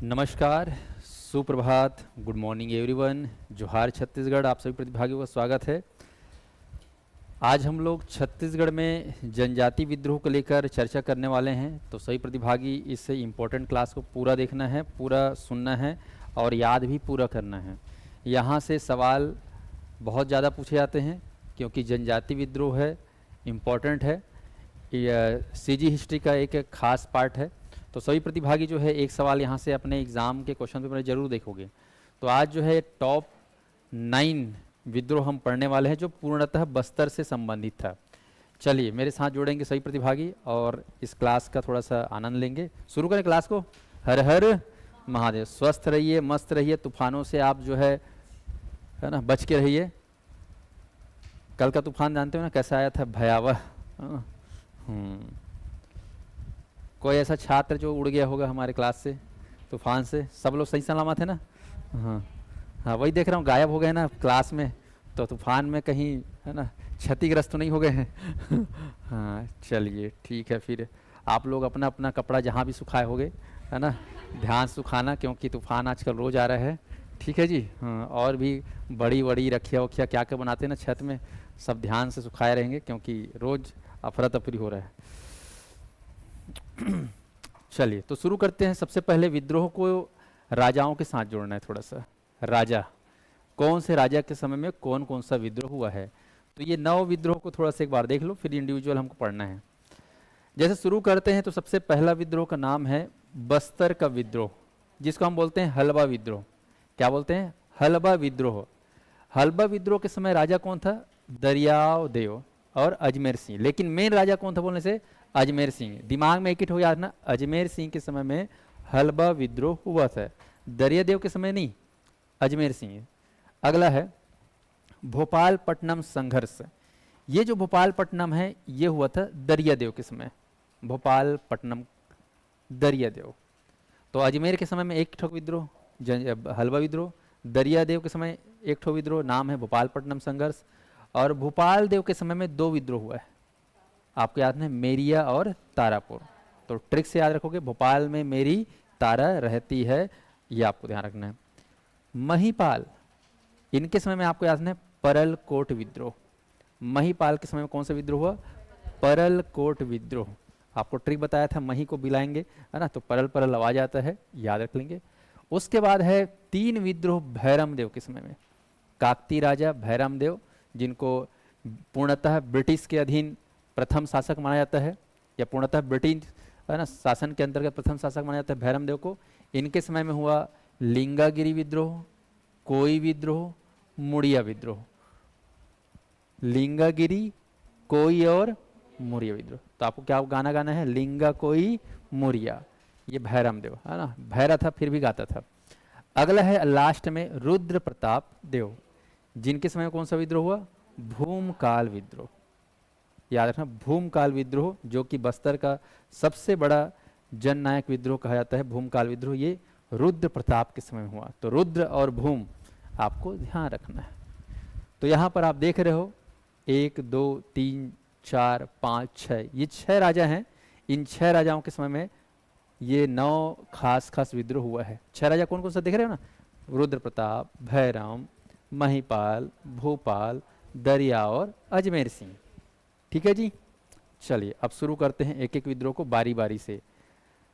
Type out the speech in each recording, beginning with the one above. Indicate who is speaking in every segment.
Speaker 1: नमस्कार, सुप्रभात, good morning everyone. जोहार छत्तीसगढ़। आप सभी प्रतिभागियों का स्वागत है। आज हम लोग छत्तीसगढ़ में जनजाति विद्रोह को लेकर चर्चा करने वाले हैं। तो सभी प्रतिभागी इस इम्पोर्टेंट क्लास को पूरा देखना है, पूरा सुनना है और याद भी पूरा करना है। यहाँ से सवाल बहुत ज़्यादा पूछे जाते हैं क्योंकि जनजाति विद्रोह है, इम्पोर्टेंट है, सीजी हिस्ट्री का एक खास पार्ट है। तो सभी प्रतिभागी जो है एक सवाल यहाँ से अपने एग्ज़ाम के क्वेश्चन पेपर में ज़रूर देखोगे। तो आज जो है टॉप 9 विद्रोह हम पढ़ने वाले हैं जो पूर्णतः बस्तर से संबंधित था। चलिए मेरे साथ जुड़ेंगे सभी प्रतिभागी और इस क्लास का थोड़ा सा आनंद लेंगे। शुरू करें क्लास को। हर हर महादेव। स्वस्थ रहिए, मस्त रहिए, तूफानों से आप जो है ना बच के रहिए। कल का तूफान जानते हो ना कैसा आया था, भयावह। कोई ऐसा छात्र जो उड़ गया होगा हमारे क्लास से तूफान से? सब लोग सही सलामत है ना? हाँ हाँ, वही देख रहा हूँ, गायब हो गए ना क्लास में। तो तूफान में कहीं है ना क्षतिग्रस्त तो नहीं हो गए हैं? हाँ चलिए ठीक है। फिर आप लोग अपना अपना कपड़ा जहाँ भी सुखाए होगे है ना, ध्यान से सुखाना क्योंकि तूफान आजकल रोज़ आ रहा है। ठीक है जी। हाँ, और भी बड़ी बड़ी रखिया वखिया क्या क्या बनाते हैं ना छत में, सब ध्यान से सुखाए रहेंगे क्योंकि रोज़ अफरा तफरी हो रहा है। चलिए तो शुरू करते हैं। सबसे पहले विद्रोह को राजाओं के साथ जोड़ना है थोड़ा सा। राजा, कौन से राजा के समय में कौन कौन सा विद्रोह हुआ है। तो ये 9 विद्रोह को थोड़ा सा एक बार देख लो, फिर इंडिविजुअल हमको पढ़ना है। जैसे शुरू करते हैं तो सबसे पहला विद्रोह का नाम है बस्तर का विद्रोह, जिसको हम बोलते हैं हलवा विद्रोह। क्या बोलते हैं? हलवा विद्रोह। हलवा विद्रोह के समय राजा कौन था? दरियाव देव और अजमेर सिंह। लेकिन मेन राजा कौन था बोलने से? अजमेर सिंह। दिमाग में एक हिट हो याद ना, अजमेर सिंह के समय में हलवा विद्रोह हुआ था। दरियादेव के समय नहीं, अजमेर सिंह। अगला है भोपालपट्टनम संघर्ष। ये जो भोपालपट्टनम है ये हुआ था दरियादेव के समय। भोपालपट्टनम दरियादेव। तो अजमेर के समय में एक ठोक विद्रोह हलवा विद्रोह, दरियादेव के समय एक ठो विद्रोह, नाम है भोपालपट्टनम संघर्ष। और भोपाल देव के समय में 2 विद्रोह हुआ है। आपको याद है मेरिया और तारापुर। तो ट्रिक से याद रखोगे, भोपाल में मेरी तारा रहती है, ये आपको ध्यान रखना है। महिपाल, इनके समय में आपको याद है परलकोट विद्रोह। महिपाल के समय में कौन सा विद्रोह हुआ? परलकोट विद्रोह। आपको ट्रिक बताया था, मही को बिलाएंगे है ना तो परल परल आवाज आता है, याद रख लेंगे। उसके बाद है 3 विद्रोह भैरम देव के समय में। काकती राजा भैरम देव, जिनको पूर्णतः ब्रिटिश के अधीन प्रथम शासक माना जाता है, या पूर्णतः ब्रिटिश है ना शासन के अंतर्गत प्रथम शासक माना जाता है भैरम देव को। इनके समय में हुआ लिंगागिरी विद्रोह, कोई विद्रोह, मुड़िया विद्रोह। लिंगागिरी, कोई और मुड़िया विद्रोह। तो आपको क्या गाना गाना है? लिंगा कोई मुड़िया। ये भैरम देव है ना, भैरा था फिर भी गाता था। अगला है लास्ट में रुद्र प्रताप देव, जिनके समय में कौन सा विद्रोह हुआ? भूमकाल विद्रोह। याद रखना, भूमकाल विद्रोह, जो कि बस्तर का सबसे बड़ा जननायक विद्रोह कहा जाता है। भूमकाल विद्रोह ये रुद्र प्रताप के समय में हुआ। तो रुद्र और भूम आपको ध्यान रखना है। तो यहाँ पर आप देख रहे हो 1 2 3 4 5 6, ये 6 राजा हैं। इन 6 राजाओं के समय में ये 9 खास खास विद्रोह हुआ है। 6 राजा कौन कौन सा देख रहे हो ना? रुद्र प्रताप, भैरम, महिपाल, भोपाल, दरिया और अजमेर सिंह। ठीक है जी। चलिए अब शुरू करते हैं एक एक विद्रोह को बारी बारी से।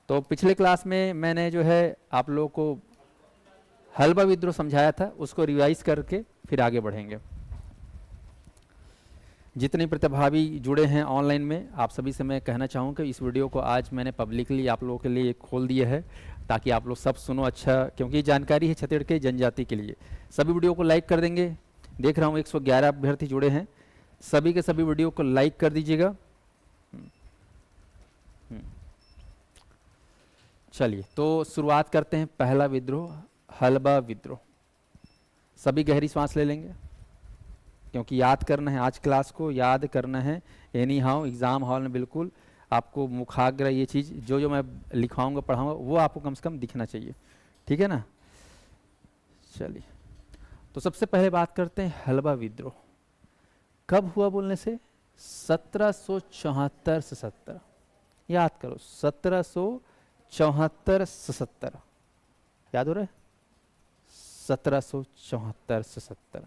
Speaker 1: तो पिछले क्लास में मैंने जो है आप लोगों को हलवा विद्रोह समझाया था, उसको रिवाइज करके फिर आगे बढ़ेंगे। जितने प्रतिभागी जुड़े हैं ऑनलाइन में, आप सभी से मैं कहना चाहूँ कि इस वीडियो को आज मैंने पब्लिकली आप लोगों के लिए खोल दिया है ताकि आप लोग सब सुनो अच्छा, क्योंकि ये जानकारी है छत्तीसगढ़ के जनजाति के लिए। सभी वीडियो को लाइक कर देंगे। देख रहा हूँ 111 अभ्यर्थी जुड़े हैं, सभी के सभी वीडियो को लाइक कर दीजिएगा। चलिए तो शुरुआत करते हैं। पहला विद्रोह हलवा विद्रोह। सभी गहरी सांस ले लेंगे क्योंकि याद करना है, आज क्लास को याद करना है। एनी हाउ एग्जाम हॉल में बिल्कुल आपको मुखाग्र ये चीज़ जो जो मैं लिखवाऊंगा पढ़ाऊंगा वो आपको कम से कम दिखना चाहिए। ठीक है ना? चलिए तो सबसे पहले बात करते हैं हलवा विद्रोह। कब हुआ बोलने से? 1774 से 70। याद करो 1774 से 70। याद हो रहा है? 1774 से 70।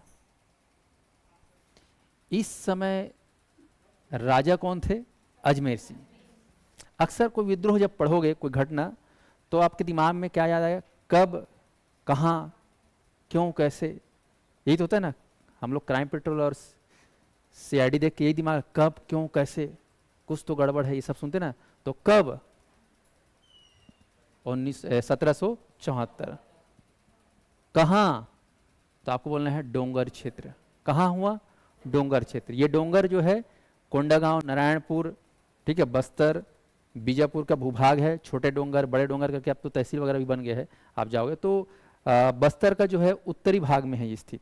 Speaker 1: इस समय राजा कौन थे? अजमेर सिंह। अक्सर कोई विद्रोह जब पढ़ोगे, कोई घटना, तो आपके दिमाग में क्या याद आएगा? कब, कहाँ, क्यों, कैसे। यही तो होता है ना, हम लोग क्राइम पेट्रोल और सीआईडी देख के यही दिमाग, कब, क्यों, कैसे, कुछ तो गड़बड़ है, ये सब सुनते ना। तो कब? 1774। कहाँ? तो आपको बोलना है डोंगर क्षेत्र। कहाँ हुआ? डोंगर क्षेत्र। ये डोंगर जो है कोंडागांव, नारायणपुर, ठीक है, बस्तर, बीजापुर का भूभाग है। छोटे डोंगर, बड़े डोंगर करके अब तो तहसील वगैरह भी बन गए हैं, आप जाओगे तो बस्तर का जो है उत्तरी भाग में है ये स्थित।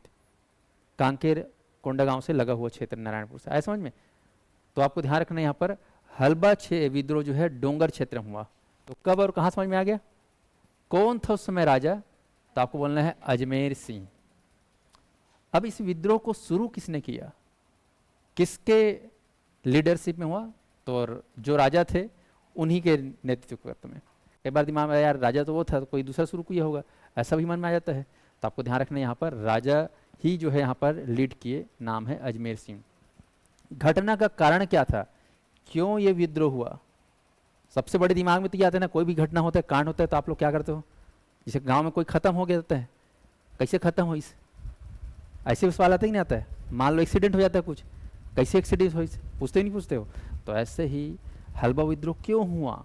Speaker 1: कांकेर कोंडागांव से लगा हुआ क्षेत्र, नारायणपुर से। आया समझ में? तो आपको ध्यान रखना यहाँ पर हलबा विद्रोह जो है डोंगर क्षेत्र में हुआ। तो कब और कहाँ समझ में आ गया? कौन था उस समय राजा? तो आपको बोलना है अजमेर सिंह। अब इस विद्रोह को शुरू किसने किया, किसके लीडरशिप में हुआ? तो जो राजा थे उन्हीं के नेतृत्व में। एक बार दिमाग में आया, यार राजा तो वो था, तो कोई दूसरा शुरू किया होगा, ऐसा भी मन में आ जाता है। तो आपको ध्यान रखना यहाँ पर राजा ही जो है यहाँ पर लीड किए, नाम है अजमेर सिंह। घटना का कारण क्या था, क्यों ये विद्रोह हुआ? सबसे बड़े दिमाग में तो क्या आता है ना, कोई भी घटना होता है, कांड होता है, तो आप लोग क्या करते हो? जैसे गांव में कोई खत्म हो गया होता है, कैसे खत्म हो, इस ऐसे उस वाला आता ही नहीं आता है। मान लो एक्सीडेंट हो जाता है कुछ, कैसे एक्सीडेंट हो, पूछते ही नहीं पूछते हो। तो ऐसे ही हलबा विद्रोह क्यों हुआ?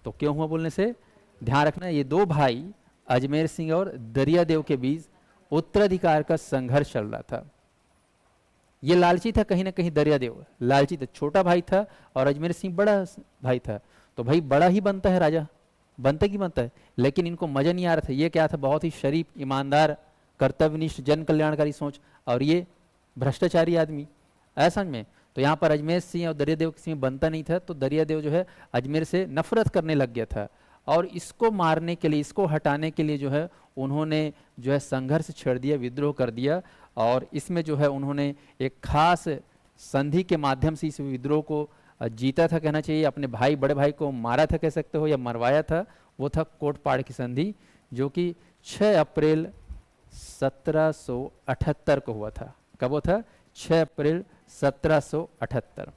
Speaker 1: तो क्यों हुआ बोलने से ध्यान रखना, ये दो भाई अजमेर सिंह और दरियादेव के बीच उत्तराधिकार का संघर्ष चल रहा था। ये लालची था कहीं ना कहीं, दरियादेव लालची था, छोटा भाई था, और अजमेर सिंह बड़ा भाई था। तो भाई बड़ा ही बनता है राजा, बनता की बनता है, लेकिन इनको मजा नहीं आ रहा था। ये क्या था, बहुत ही शरीफ, ईमानदार, कर्तव्यनिष्ठ, जन कल्याणकारी सोच, और ये भ्रष्टाचारी आदमी, ऐसा में। तो यहाँ पर अजमेर सिंह और दरियादेव किसी में बनता नहीं था। तो दरियादेव जो है अजमेर से नफरत करने लग गया था, और इसको मारने के लिए, इसको हटाने के लिए जो है उन्होंने जो है संघर्ष छेड़ दिया, विद्रोह कर दिया। और इसमें जो है उन्होंने एक खास संधि के माध्यम से इस विद्रोह को जीता था, कहना चाहिए। अपने भाई, बड़े भाई को मारा था कह सकते हो, या मरवाया था। वो था कोटपाड़ की संधि, जो कि 6 अप्रैल 1778 को हुआ था। कब हुआ था? 6 अप्रैल 1778।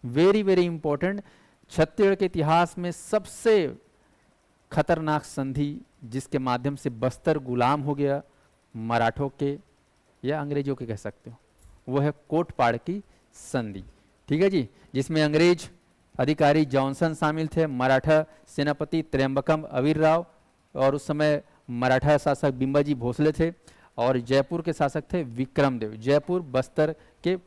Speaker 1: वेरी वेरी इंपॉर्टेंट, छत्तीसगढ़ के इतिहास में सबसे खतरनाक संधि, जिसके माध्यम से बस्तर गुलाम हो गया मराठों के या अंग्रेजों के कह सकते हो, वो है कोटपाड़ की संधि। ठीक है जी, जिसमें अंग्रेज अधिकारी जॉनसन शामिल थे, मराठा सेनापति त्र्यंबकम अवीरराव, और उस समय मराठा शासक बिंबाजी भोसले थे, और जयपुर के शासक थे विक्रमदेव। जयपुर बस्तर के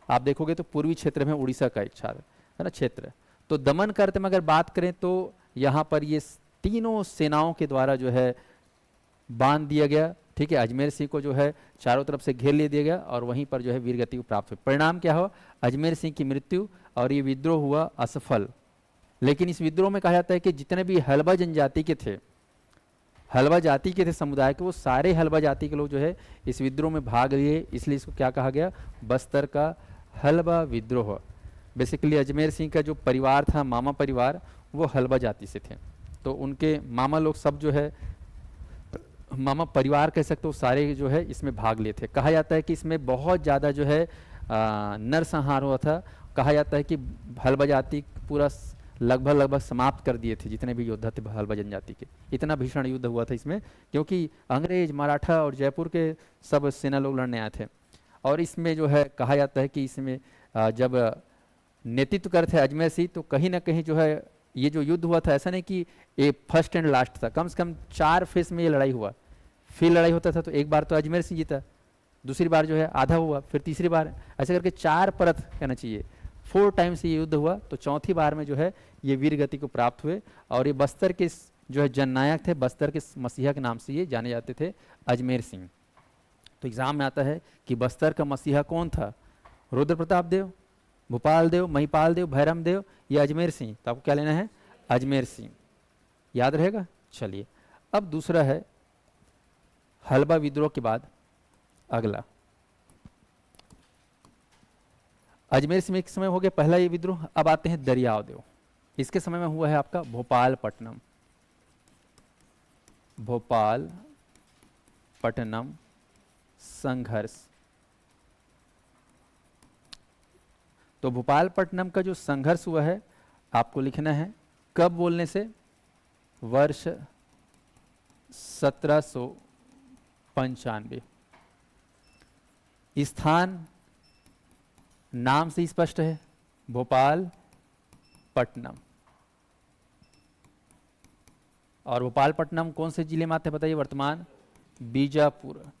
Speaker 1: आप देखोगे तो पूर्वी क्षेत्र में उड़ीसा का एक छात्र है ना क्षेत्र। तो दमन करते में अगर बात करें तो यहाँ पर ये तीनों सेनाओं के द्वारा जो है बांध दिया गया। ठीक है, अजमेर सिंह को जो है चारों तरफ से घेर ले दिया गया, और वहीं पर जो है वीरगति को प्राप्त हुई। परिणाम क्या हुआ? अजमेर सिंह की मृत्यु, और ये विद्रोह हुआ असफल। लेकिन इस विद्रोह में कहा जाता है कि जितने भी हलबा जनजाति के थे, हलबा जाति के थे समुदाय के, वो सारे हलबा जाति के लोग जो है इस विद्रोह में भाग लिए। इसलिए इसको क्या कहा गया? बस्तर का हलबा विद्रोह। बेसिकली अजमेर सिंह का जो परिवार था, मामा परिवार, वो हलबा जाति से थे। तो उनके मामा लोग सब जो है, मामा परिवार कह सकते हो, सारे जो है इसमें भाग लिए थे। कहा जाता है कि इसमें बहुत ज़्यादा जो है नरसंहार हुआ था। कहा जाता है कि हलबा जाति पूरा लगभग समाप्त कर दिए थे जितने भी योद्धा थे हलबा जनजाति के। इतना भीषण युद्ध हुआ था इसमें, क्योंकि अंग्रेज, मराठा और जयपुर के सब सेना लोग लड़ने आए थे। और इसमें जो है कहा जाता है कि इसमें जब नेतृत्व कर थे अजमेर सिंह, तो कहीं ना कहीं जो है ये जो युद्ध हुआ था, ऐसा नहीं कि ये फर्स्ट एंड लास्ट था, कम से कम 4 फेज में ये लड़ाई हुआ। फिर लड़ाई होता था तो एक बार तो अजमेर सिंह जीता, दूसरी बार जो है आधा हुआ, फिर तीसरी बार, ऐसे करके 4 परत कहना चाहिए, 4 टाइम्स ये युद्ध हुआ। तो चौथी बार में जो है ये वीर गति को प्राप्त हुए। और ये बस्तर के जो है जननायक थे, बस्तर के मसीहा के नाम से ये जाने जाते थे, अजमेर सिंह। तो एग्जाम में आता है कि बस्तर का मसीहा कौन था? रुद्र प्रताप देव, भूपाल देव, महिपाल देव, भैरम देव या अजमेर सिंह? तो आपको क्या लेना है? अजमेर सिंह। याद रहेगा? चलिए, अब दूसरा है हलबा विद्रोह के बाद अगला अजमेर सिंह के समय हो गया पहला ये विद्रोह। अब आते हैं दरियाव देव। इसके समय में हुआ है आपका भोपालपट्टनम। भोपाल पट्टनम संघर्ष। तो भोपाल पट्टनम का जो संघर्ष हुआ है आपको लिखना है कब बोलने से, वर्ष 1795। स्थान नाम से ही स्पष्ट है, भोपाल पट्टनम। और भोपाल पट्टनम कौन से जिले में आते हैं बताइए, वर्तमान बीजापुर।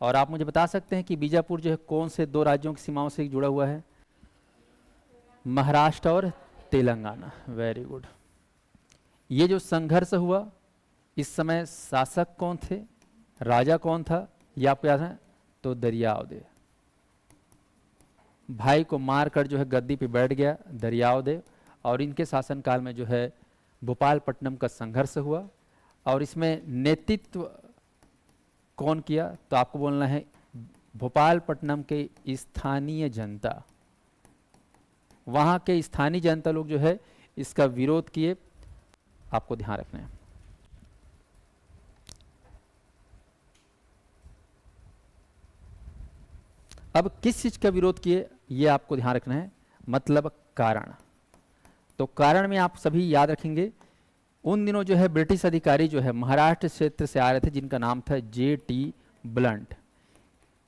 Speaker 1: और आप मुझे बता सकते हैं कि बीजापुर जो है कौन से दो राज्यों की सीमाओं से जुड़ा हुआ है, महाराष्ट्र और तेलंगाना। Very good. ये जो संघर्ष हुआ इस समय शासक कौन थे, राजा कौन था, ये आपको याद है, तो दरियावदेव। भाई को मारकर जो है गद्दी पे बैठ गया दरियावदेव, और इनके शासनकाल में जो है भोपाल पट्टनम का संघर्ष हुआ। और इसमें नेतृत्व कौन किया, तो आपको बोलना है भोपाल पट्टनम के स्थानीय जनता। वहां के स्थानीय जनता लोग जो है इसका विरोध किए, आपको ध्यान रखना है। अब किस चीज का विरोध किए ये आपको ध्यान रखना है, मतलब कारण। तो कारण में आप सभी याद रखेंगे, उन दिनों जो है ब्रिटिश अधिकारी जो है महाराष्ट्र क्षेत्र से आ रहे थे, जिनका नाम था J.T. ब्लंट।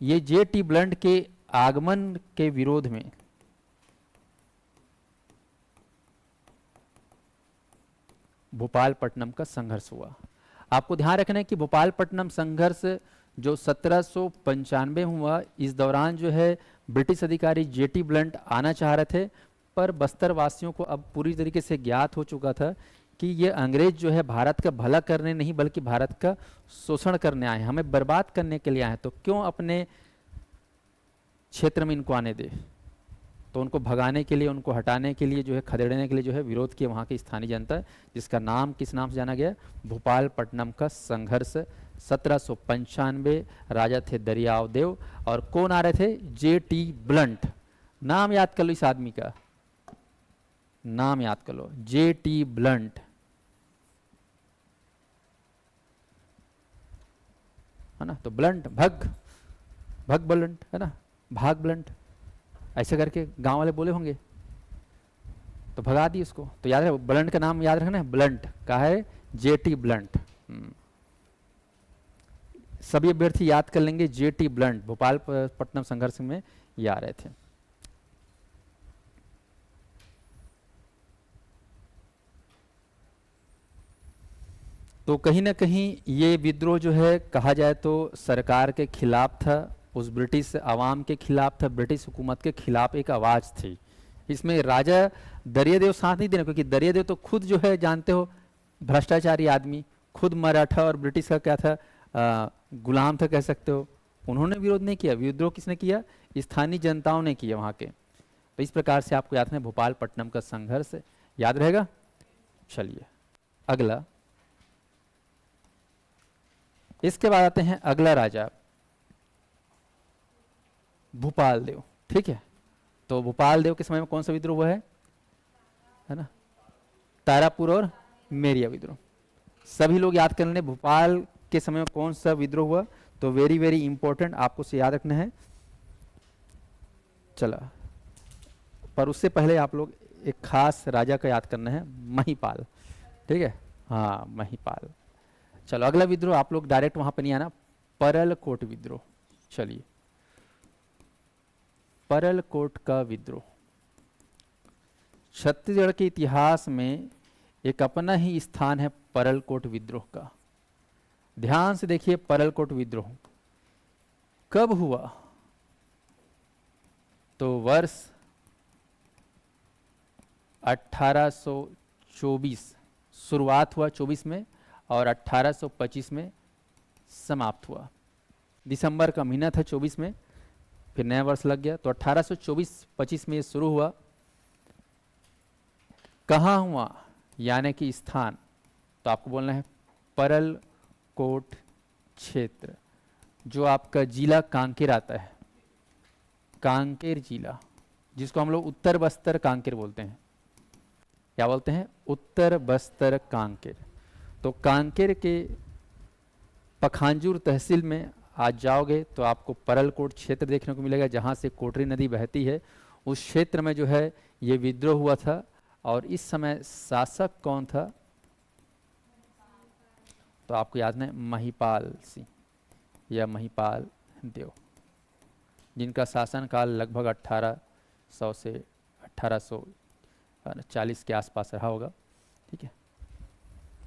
Speaker 1: ये J.T. ब्लंट के आगमन के विरोध में भोपाल पट्टनम का संघर्ष हुआ। आपको ध्यान रखना है कि भोपाल पट्टनम संघर्ष जो 1795 हुआ, इस दौरान जो है ब्रिटिश अधिकारी J.T. ब्लंट आना चाह रहे थे, पर बस्तर वासियों को अब पूरी तरीके से ज्ञात हो चुका था कि ये अंग्रेज जो है भारत का भला करने नहीं बल्कि भारत का शोषण करने आए हैं, हमें बर्बाद करने के लिए आए हैं, तो क्यों अपने क्षेत्र में इनको आने दे। तो उनको भगाने के लिए, उनको हटाने के लिए जो है, खदेड़ने के लिए जो है विरोध किया वहाँ की स्थानीय जनता, जिसका नाम किस नाम से जाना गया, भोपाल पट्टनम का संघर्ष। 1795, राजा थे दरियावदेव, और कौन आ रहे थे, J.T. ब्लंट। नाम याद कर लो इस आदमी का, नाम याद कर लो, J.T. ब्लंट। है ना, तो ब्लंट, भग ब्लंट, है ना, भाग ब्लंट, ऐसे करके गांव वाले बोले होंगे तो भगा दी उसको। तो याद है ब्लंट का नाम याद रखना है, ब्लंट का है J.T. ब्लंट। सभी अभ्यर्थी याद कर लेंगे, J.T. ब्लंट भोपाल पट्टनम संघर्ष में ये आ रहे थे। तो कहीं ना कहीं ये विद्रोह जो है कहा जाए तो सरकार के खिलाफ था, उस ब्रिटिश आवाम के खिलाफ था, ब्रिटिश हुकूमत के खिलाफ एक आवाज़ थी। इसमें राजा दरियादेव साथ नहीं देना, क्योंकि दरियादेव तो खुद जो है जानते हो भ्रष्टाचारी आदमी, खुद मराठा और ब्रिटिश का क्या था, गुलाम था कह सकते हो। उन्होंने विरोध नहीं किया, विद्रोह किसने किया, स्थानीय जनताओं ने किया वहाँ के। तो इस प्रकार से आपको याद है भोपाल पट्टनम का संघर्ष, याद रहेगा। चलिए अगला, इसके बाद आते हैं अगला राजा भूपाल देव। ठीक है, तो भूपाल देव के समय में कौन सा विद्रोह हुआ है ना, तारापुर और मेरिया विद्रोह। सभी लोग याद कर लें भोपाल के समय में कौन सा विद्रोह हुआ, तो वेरी वेरी इंपॉर्टेंट, आपको से याद रखना है। चला, पर उससे पहले आप लोग एक खास राजा का याद करना है, महिपाल। ठीक है, हाँ महिपाल। चलो अगला विद्रोह, आप लोग डायरेक्ट वहां पर नहीं आना, परलकोट विद्रोह। चलिए, परलकोट का विद्रोह छत्तीसगढ़ के इतिहास में एक अपना ही स्थान है परलकोट विद्रोह का। ध्यान से देखिए, परलकोट विद्रोह कब हुआ, तो वर्ष 1824 शुरुआत हुआ 24 में, और 1825 में समाप्त हुआ। दिसंबर का महीना था 24 में, फिर नया वर्ष लग गया, तो 1824-25 में ये शुरू हुआ। कहाँ हुआ, यानी कि स्थान, तो आपको बोलना है परलकोट क्षेत्र, जो आपका जिला कांकेर आता है, कांकेर जिला, जिसको हम लोग उत्तर बस्तर कांकेर बोलते हैं। क्या बोलते हैं, उत्तर बस्तर कांकेर। तो कांकेर के पखांजूर तहसील में आज जाओगे तो आपको परलकोट क्षेत्र देखने को मिलेगा, जहाँ से कोटरी नदी बहती है। उस क्षेत्र में जो है ये विद्रोह हुआ था। और इस समय शासक कौन था? तो आपको याद है महिपाल सिंह या महिपाल देव, जिनका शासनकाल लगभग 1800 से 1840 के आसपास रहा होगा। ठीक है,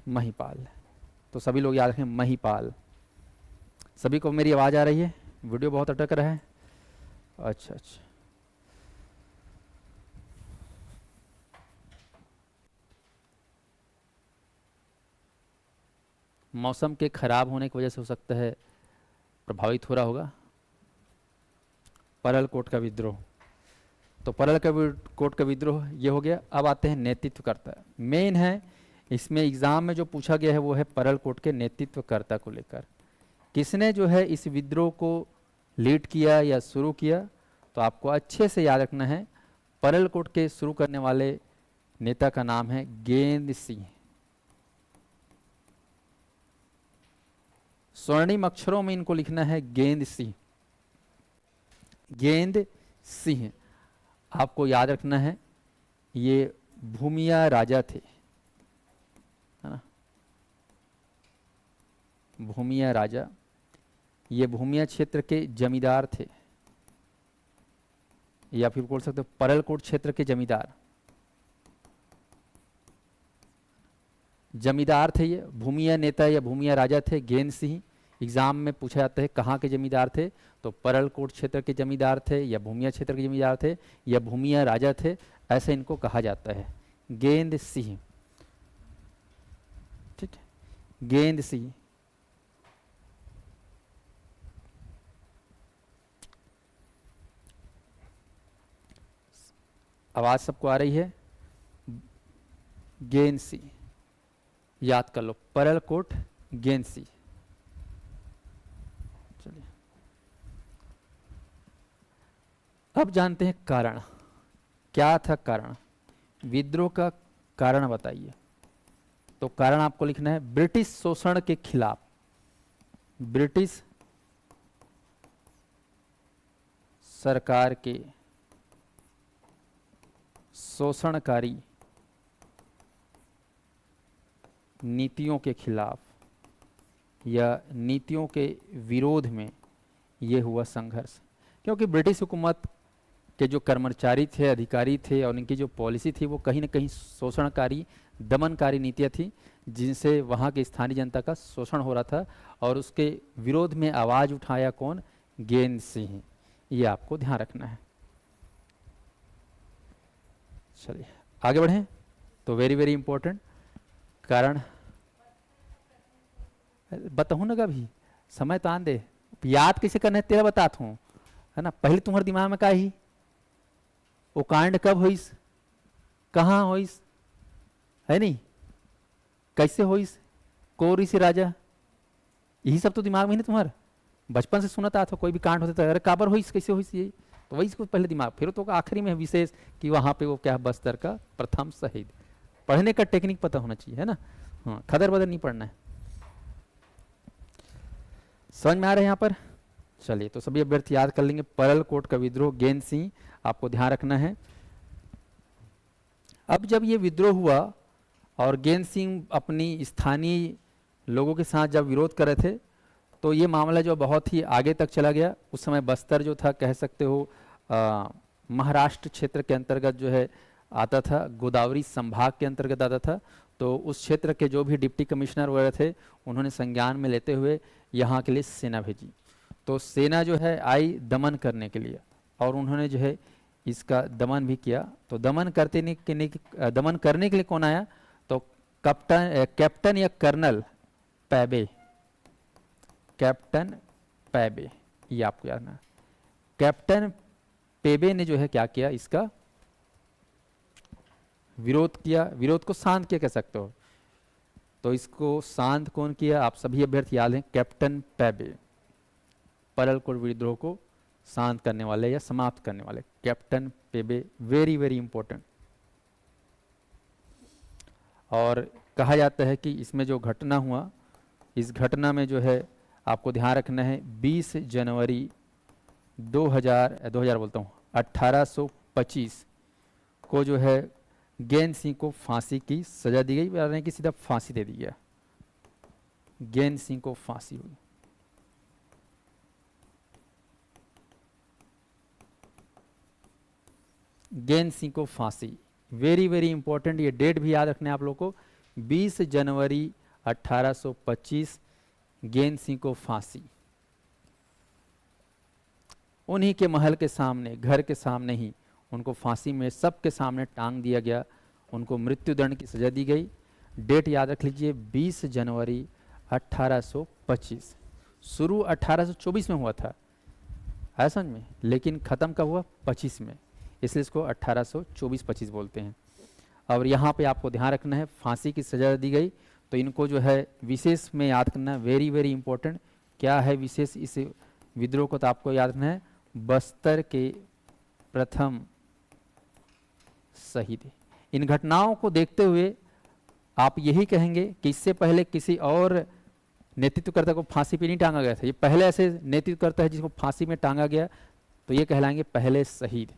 Speaker 1: महिपाल। तो सभी लोग याद रखें महिपाल। सभी को मेरी आवाज़ आ रही है? वीडियो बहुत अटक रहा है। अच्छा अच्छा, मौसम के खराब होने की वजह से हो सकता है प्रभावित हो रहा होगा। परलकोट का विद्रोह, तो परलकोट का विद्रोह ये हो गया। अब आते हैं नेतृत्वकर्ता। मेन है इसमें एग्जाम में जो पूछा गया है वो है परलकोट के नेतृत्वकर्ता को लेकर। किसने जो है इस विद्रोह को लीड किया या शुरू किया? तो आपको अच्छे से याद रखना है, परलकोट के शुरू करने वाले नेता का नाम है गेंद सिंह। स्वर्णिम अक्षरों में इनको लिखना है गेंद सिंह। गेंद सिंह आपको याद रखना है, ये भूमिया राजा थे, है ना, भूमिया राजा। ये भूमिया क्षेत्र के जमींदार थे, या फिर बोल सकते हो परलकोट क्षेत्र के जमींदार। जमींदार थे ये, भूमिया नेता या भूमिया राजा थे गेंद सिंह। एग्जाम में पूछा जाता है कहाँ के जमींदार थे, तो परलकोट क्षेत्र के जमींदार थे, या भूमिया क्षेत्र के जमींदार थे, या भूमिया राजा थे, ऐसे इनको कहा जाता है। गेंद सिंह, ठीक है, गेंद सिंह। आवाज सबको आ रही है? गेंद सिंह याद कर लो, परलकोट गेंद सिंह। चलिए अब जानते हैं कारण। क्या था कारण? विद्रोह का कारण बताइए। तो कारण आपको लिखना है ब्रिटिश शोषण के खिलाफ। ब्रिटिश सरकार के शोषणकारी नीतियों के खिलाफ या नीतियों के विरोध में ये हुआ संघर्ष। क्योंकि ब्रिटिश हुकूमत के जो कर्मचारी थे, अधिकारी थे, और उनकी जो पॉलिसी थी वो कहीं ना कहीं शोषणकारी, दमनकारी नीतियाँ थी, जिनसे वहाँ की स्थानीय जनता का शोषण हो रहा था। और उसके विरोध में आवाज़ उठाया कौन? गेंद सिंह। ये आपको ध्यान रखना है। चलिए आगे बढ़ें। तो वेरी वेरी इंपॉर्टेंट कारण बताऊँ ना, कभी समय तो आन दे, याद कैसे करना है तेरा बताता हूँ, है ना। पहले तुम्हारे दिमाग में का ही वो कांड कब होइस, कहाँ होइस, है नहीं, कैसे होइस, कोरी से राजा, यही सब तो दिमाग में नहीं तुम्हारा। बचपन से सुनता था कोई भी कांड होता था, अरे काबर होइस, कैसे होइस, यही तो वही इसको पहले दिमाग। फिर तो आखिरी में विशेष कि वहां पे वो क्या बस्तर का प्रथम शहीद। पढ़ने का टेक्निक पता होना चाहिए, है ना। हाँ, खदर बदर नहीं पढ़ना है। समझ में आ रहा है यहाँ पर? चलिए तो सभी अभ्यर्थी याद कर लेंगे, परलकोट का विद्रोह, गेंद सिंह, आपको ध्यान रखना है। अब जब ये विद्रोह हुआ और गेंद सिंह अपनी स्थानीय लोगों के साथ जब विरोध कर रहे थे, तो ये मामला जो बहुत ही आगे तक चला गया। उस समय बस्तर जो था, कह सकते हो महाराष्ट्र क्षेत्र के अंतर्गत जो है आता था, गोदावरी संभाग के अंतर्गत आता था। तो उस क्षेत्र के जो भी डिप्टी कमिश्नर वगैरह थे, उन्होंने संज्ञान में लेते हुए यहाँ के लिए सेना भेजी। तो सेना जो है आई दमन करने के लिए, और उन्होंने जो है इसका दमन भी किया। तो दमन करने के लिए कौन आया? तो कैप्टन या कर्नल पैबे, कैप्टन पैबे, ये आपको याद रखना। कैप्टन पेबे ने जो है क्या किया, इसका विरोध किया, विरोध को शांत किया कह सकते हो। तो इसको शांत कौन किया? आप सभी अभ्यर्थी याद हैं, कैप्टन पैबे। परलकोट विद्रोह को शांत करने वाले या समाप्त करने वाले कैप्टन पेबे, वेरी वेरी इंपॉर्टेंट। और कहा जाता है कि इसमें जो घटना हुआ, इस घटना में जो है आपको ध्यान रखना है 20 जनवरी 2000 बोलता हूँ 1825 को जो है गेन सिंह को फांसी की सजा दी गई, यानी कि सीधा फांसी दे दी गया, गेन सिंह को फांसी हुई। गेन सिंह को फांसी, वेरी वेरी इंपॉर्टेंट, ये डेट भी याद रखना है आप लोगों को, 20 जनवरी 1825 गेन सिंह को फांसी। उन्हीं के महल के सामने, घर के सामने ही उनको फांसी में सबके सामने टांग दिया गया, उनको मृत्युदंड की सजा दी गई। डेट याद रख लीजिए 20 जनवरी 1825। शुरू 1824 में हुआ था, है समझ में, लेकिन ख़त्म कब हुआ 25 में, इसलिए इसको 1824-25 बोलते हैं। और यहाँ पे आपको ध्यान रखना है फांसी की सजा दी गई, तो इनको जो है विशेष में याद करना, वेरी वेरी इंपॉर्टेंट। क्या है विशेष इस विद्रोह को, तो आपको याद रखना है बस्तर के प्रथम शहीद। इन घटनाओं को देखते हुए आप यही कहेंगे कि इससे पहले किसी और नेतृत्वकर्ता को फांसी पे नहीं टांगा गया था, ये पहले ऐसे नेतृत्वकर्ता है जिसको फांसी में टांगा गया, तो ये कहलाएंगे पहले शहीद।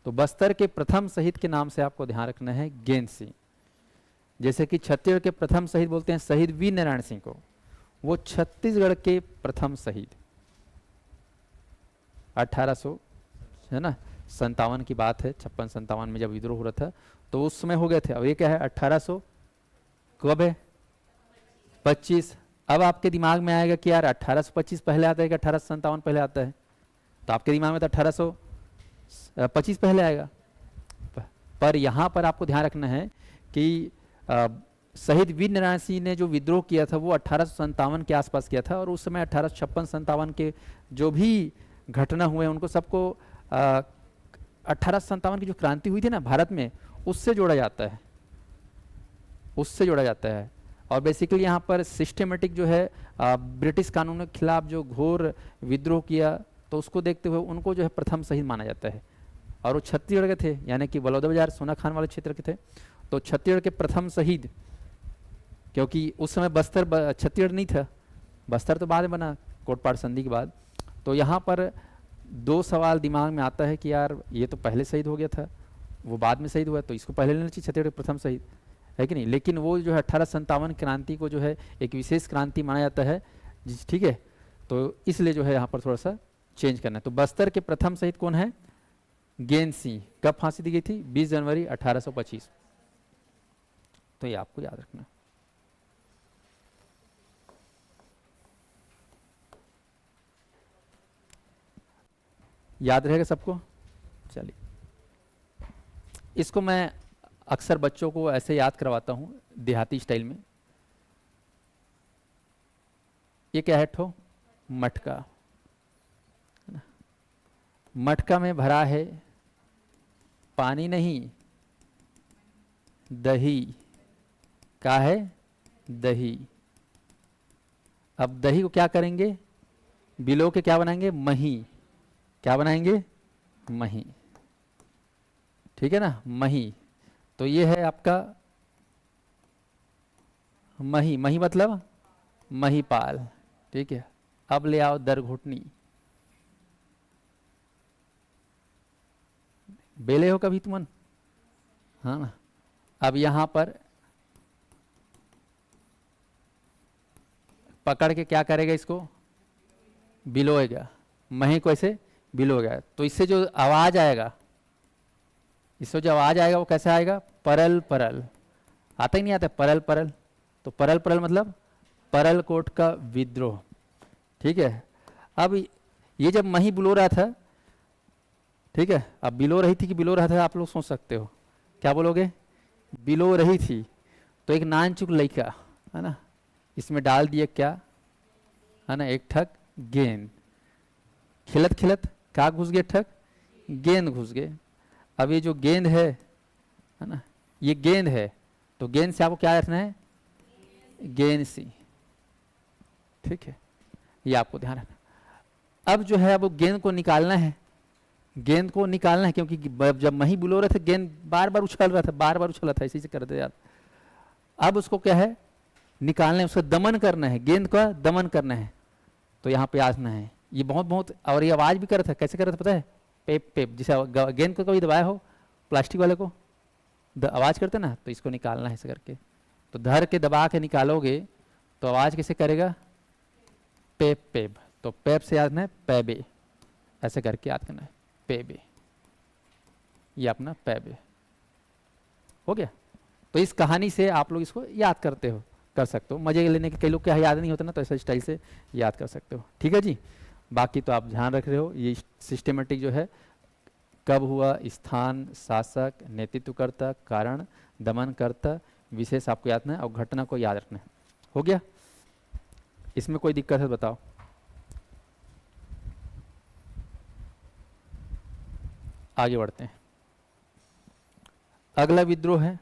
Speaker 1: तो बस्तर के प्रथम शहीद के नाम से आपको ध्यान रखना है गेन सिंह। जैसे कि छत्तीसगढ़ के प्रथम शहीद बोलते हैं शहीद वीर नारायण सिंह को, वो छत्तीसगढ़ के प्रथम शहीद 1800 है ना 57 की बात है, 56-57 में जब विद्रोह हो रहा था तो उस समय हो गए थे। अब ये क्या है 1800 कब है 25। अब आपके दिमाग में आएगा कि यार 1825 पहले आता है कि 1857 पहले आता है, तो आपके दिमाग में तो 1825 पहले आएगा। पर यहाँ पर आपको ध्यान रखना है कि शहीद वीर नारायण सिंह ने जो विद्रोह किया था वो 1857 के आसपास किया था, और उस समय 1856-57 के जो भी घटना हुए उनको सबको 1857 की जो क्रांति हुई थी ना भारत में, उससे जोड़ा जाता है, उससे जोड़ा जाता है। और बेसिकली यहाँ पर सिस्टेमेटिक जो है ब्रिटिश कानून के खिलाफ जो घोर विद्रोह किया, तो उसको देखते हुए उनको जो है प्रथम शहीद माना जाता है। और वो छत्तीसगढ़ के थे, यानी कि बलौदाबाजार सोनाखान वाले क्षेत्र के थे, तो छत्तीसगढ़ के प्रथम शहीद, क्योंकि उस समय बस्तर छत्तीसगढ़ नहीं था, बस्तर तो बाद में बना कोटपाड़ संधि के बाद। तो यहाँ पर दो सवाल दिमाग में आता है कि यार ये तो पहले शहीद हो गया था, वो बाद में शहीद हुआ, तो इसको पहले लेना चाहिए छत्तीसगढ़ के प्रथम शहीद, है कि नहीं। लेकिन वो जो है 1857 क्रांति को जो है एक विशेष क्रांति माना जाता है, ठीक है, तो इसलिए जो है यहाँ पर थोड़ा सा चेंज करना है। तो बस्तर के प्रथम शहीद कौन है गेन सिंह। कब फांसी दी गई थी 20 जनवरी 1825। तो ये आपको याद रखना। याद रहेगा सबको। चलिए, इसको मैं अक्सर बच्चों को ऐसे याद करवाता हूँ देहाती स्टाइल में। ये क्या है ठो मटका, मटका में भरा है पानी नहीं दही, क्या है दही। अब दही को क्या करेंगे, बिलो के क्या बनाएंगे मही, क्या बनाएंगे मही, ठीक है ना मही। तो ये है आपका मही, मही मतलब महीपाल, ठीक है। अब ले आओ दरघुटनी, बेले हो कभी तुमन, हाँ ना। अब यहां पर पकड़ के क्या करेगा, इसको बिलोएगा, मही को ऐसे बिलोएगा। तो इससे जो आवाज आएगा, इससे जो आवाज आएगा वो कैसे आएगा, परल परल, आता ही नहीं आता परल परल। तो परल परल मतलब परल कोट का विद्रोह, ठीक है। अब ये जब मही बिलो रहा था, ठीक है, अब बिलो रही थी कि बिलो रहा था, आप लोग सोच सकते हो, क्या बोलोगे, बिलो रही थी। तो एक नानचुक लड़का है ना, इसमें डाल दिया क्या है ना, एक ठक गेंद, खिलत खिलत क्या घुस गए, ठक गेंद घुस गए। अब ये जो गेंद है ना, ये गेंद है, तो गेंद से आपको क्या रखना है, गेंद सी, ठीक है, ये आपको ध्यान रखना। अब जो है अब गेंद को निकालना है, गेंद को निकालना है, क्योंकि जब मही बुलो रहे थे गेंद बार बार उछल रहा था, बार बार उछल रहा था, इसी से करते यार। अब उसको क्या है निकालना है, उसका दमन करना है, गेंद का दमन करना है। तो यहाँ पे आसना है, ये बहुत बहुत, और ये आवाज भी कर रहा था, कैसे कर रहा था पता है? पेप पेप, जैसे गेंद को कभी दबाया हो प्लास्टिक वाले को, आवाज करते ना, तो इसको निकालना है ऐसे करके। तो धर के दबा के निकालोगे तो आवाज कैसे करेगा? पेप पेप। तो पेप से याद है पैबे, ऐसे करके याद करना है, पेबे, ये अपना पैबे हो गया। तो इस कहानी से आप लोग इसको याद करते हो, कर सकते हो, मजे लेने के, कई लोग क्या याद नहीं होता ना, तो ऐसा स्टाइल से याद कर सकते हो। ठीक है जी, बाकी तो आप ध्यान रख रहे हो, ये सिस्टेमेटिक जो है, कब हुआ, स्थान, शासक, नेतृत्वकर्ता, कारण, दमनकर्ता, विशेष आपको याद है, और घटना को याद रखना है। हो गया? इसमें कोई दिक्कत है बताओ? आगे बढ़ते हैं। अगला विद्रोह है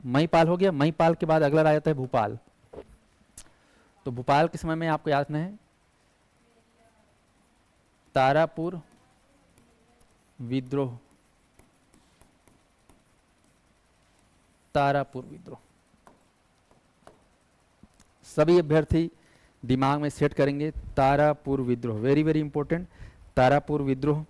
Speaker 1: महिपाल। हो गया, महिपाल के बाद अगला आ जाता है भूपाल। तो भूपाल के समय में आपको याद रखना है तारापुर विद्रोह, तारापुर विद्रोह। सभी अभ्यर्थी दिमाग में सेट करेंगे, तारापुर विद्रोह, वेरी वेरी इंपॉर्टेंट, तारापुर विद्रोह।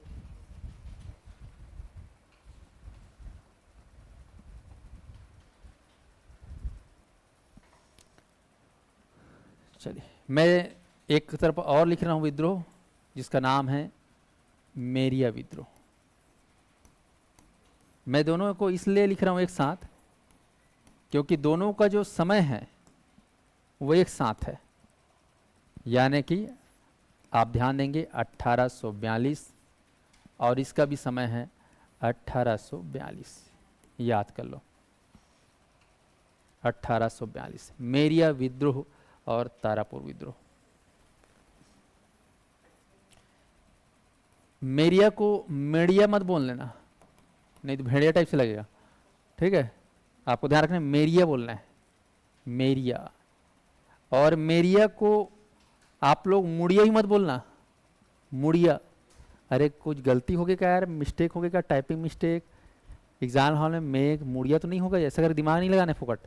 Speaker 1: चलिए, मैं एक तरफ और लिख रहा हूं विद्रोह, जिसका नाम है मेरिया विद्रोह। मैं दोनों को इसलिए लिख रहा हूं एक साथ, क्योंकि दोनों का जो समय है वो एक साथ है, यानी कि आप ध्यान देंगे 1842, और इसका भी समय है 1842, याद कर लो 1842, मेरिया विद्रोह और तारापुर विद्रोह। मेरिया को मेड़िया मत बोल लेना, नहीं तो भेड़िया टाइप से लगेगा। ठीक है, आपको ध्यान रखना है, मेरिया बोलना है, मेरिया। और मेरिया को आप लोग मुड़िया ही मत बोलना, मुड़िया। अरे कुछ गलती हो गई क्या यार, मिस्टेक हो गई क्या, टाइपिंग मिस्टेक, एग्जाम हॉल में मेघ मुड़िया तो नहीं होगा, ऐसा कर दिमाग नहीं लगाने फुकट।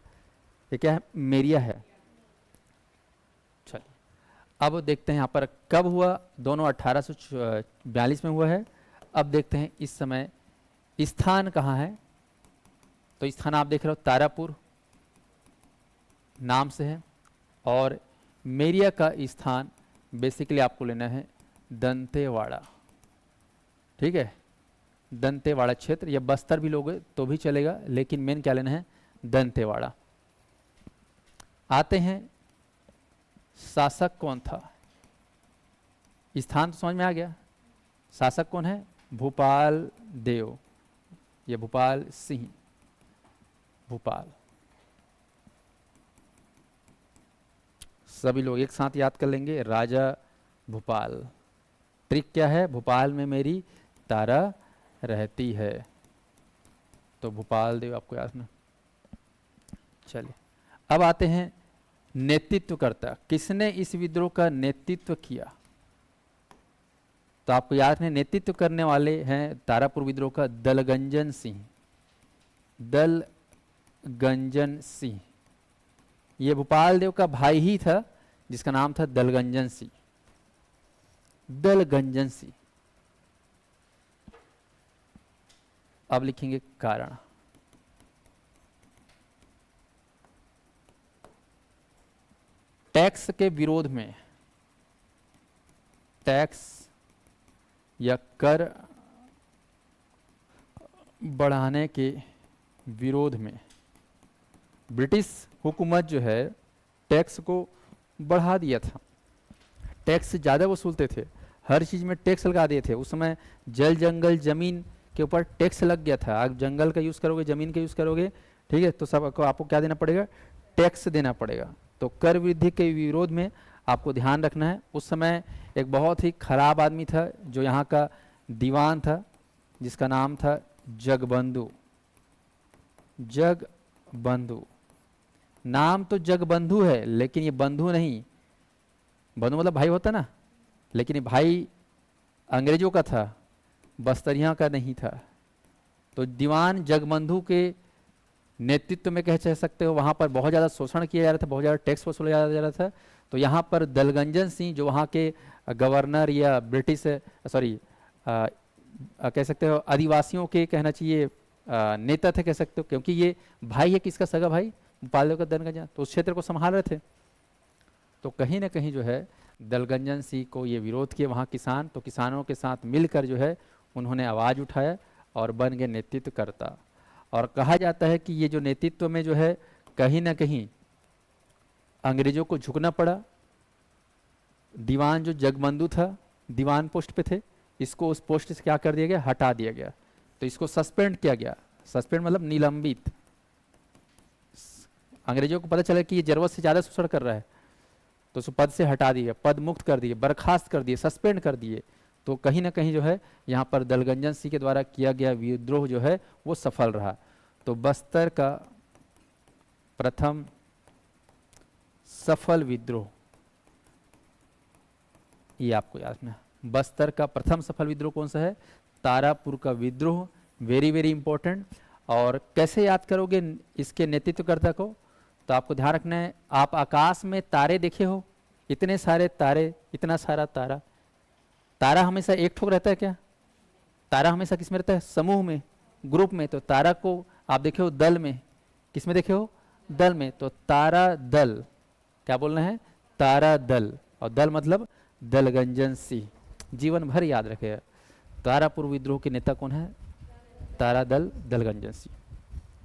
Speaker 1: ये क्या है? मेरिया है। चलिए, अब देखते हैं यहाँ पर कब हुआ, दोनों 1842 में हुआ है। अब देखते हैं इस समय स्थान कहाँ है। तो स्थान आप देख रहे हो तारापुर नाम से है, और मेरिया का स्थान बेसिकली आपको लेना है दंतेवाड़ा। ठीक है, दंतेवाड़ा क्षेत्र, या बस्तर भी लोगे तो भी चलेगा, लेकिन मेन क्या लेना है? दंतेवाड़ा। आते हैं शासक कौन था। स्थान तो समझ में आ गया, शासक कौन है? भूपाल देव, या भूपाल सिंह, भूपाल। सभी लोग एक साथ याद कर लेंगे, राजा भूपाल। ट्रिक क्या है? भोपाल में मेरी तारा रहती है, तो भोपाल देव आपको याद ना। चलिए, अब आते हैं नेतृत्वकर्ता, किसने इस विद्रोह का नेतृत्व किया। तो आपको याद है, नेतृत्व करने वाले हैं तारापुर विद्रोह का दलगंजन सिंह, दलगंजन सिंह। ये भोपाल देव का भाई ही था, जिसका नाम था दलगंजन सिंह, दलगंजन सिंह। अब लिखेंगे कारण। टैक्स के विरोध में, टैक्स या कर बढ़ाने के विरोध में ब्रिटिश हुकूमत जो है टैक्स को बढ़ा दिया था। टैक्स ज़्यादा वसूलते थे, हर चीज़ में टैक्स लगा दिए थे। उस समय जल जंगल जमीन के ऊपर टैक्स लग गया था। आप जंगल का यूज़ करोगे, ज़मीन का यूज़ करोगे, ठीक है, तो सब आपको क्या देना पड़ेगा? टैक्स देना पड़ेगा। तो कर वृद्धि के विरोध में आपको ध्यान रखना है, उस समय एक बहुत ही खराब आदमी था जो यहाँ का दीवान था, जिसका नाम था जगबंधु। जगबंधु, नाम तो जगबंधु है, लेकिन ये बंधु नहीं, बंधु मतलब भाई होता ना, लेकिन ये भाई अंग्रेजों का था, बस्तरिया का नहीं था। तो दीवान जगबंधु के नेतृत्व में कह सकते हो, वहाँ पर बहुत ज़्यादा शोषण किया जा रहा था, बहुत ज़्यादा टैक्स वसूला जा रहा था। तो यहाँ पर दलगंजन सिंह जो वहाँ के गवर्नर या ब्रिटिश सॉरी कह सकते हो आदिवासियों के कहना चाहिए नेता थे कह सकते हो, क्योंकि ये भाई है किसका, सगा भाई भूपाल देव का दलगंजन, तो उस क्षेत्र को संभाल रहे थे। तो कहीं ना कहीं जो है दलगंजन सिंह को ये विरोध किए वहाँ किसान, तो किसानों के साथ मिलकर जो है उन्होंने आवाज़ उठाया और बन गए नेतृत्व करता। और कहा जाता है कि ये जो नेतृत्व में जो है कहीं ना कहीं अंग्रेजों को झुकना पड़ा। दीवान जो जगबंधु था दीवान पोस्ट पे थे, इसको उस पोस्ट से क्या कर दिया गया, हटा दिया गया। तो इसको सस्पेंड किया गया, सस्पेंड मतलब निलंबित। अंग्रेजों को पता चला कि ये जरूरत से ज़्यादा शोषण कर रहा है, तो उस पद से हटा दिए, पद मुक्त कर दिए, बर्खास्त कर दिए, सस्पेंड कर दिए। तो कहीं ना कहीं जो है यहाँ पर दलगंजन सिंह के द्वारा किया गया विद्रोह जो है वो सफल रहा। तो बस्तर का प्रथम सफल विद्रोह, ये आपको याद रखना। बस्तर का प्रथम सफल विद्रोह कौन सा है, तारापुर का विद्रोह, वेरी वेरी इंपॉर्टेंट। और कैसे याद करोगे इसके नेतृत्वकर्ता को, तो आपको ध्यान रखना है, आप आकाश में तारे देखे हो, इतने सारे तारे, इतना सारा तारा, तारा हमेशा एक ठोक रहता है क्या, तारा हमेशा किस में रहता है, समूह में, ग्रुप में। तो तारा को आप देखे हो दल में, किस में देखे हो, दल में। तो तारा दल, क्या बोलना है, तारा दल, और दल मतलब दलगंजन सिंह, जीवन भर याद रखे। तारापुर विद्रोह के नेता कौन है, तारा दल दलगंजन सिंह।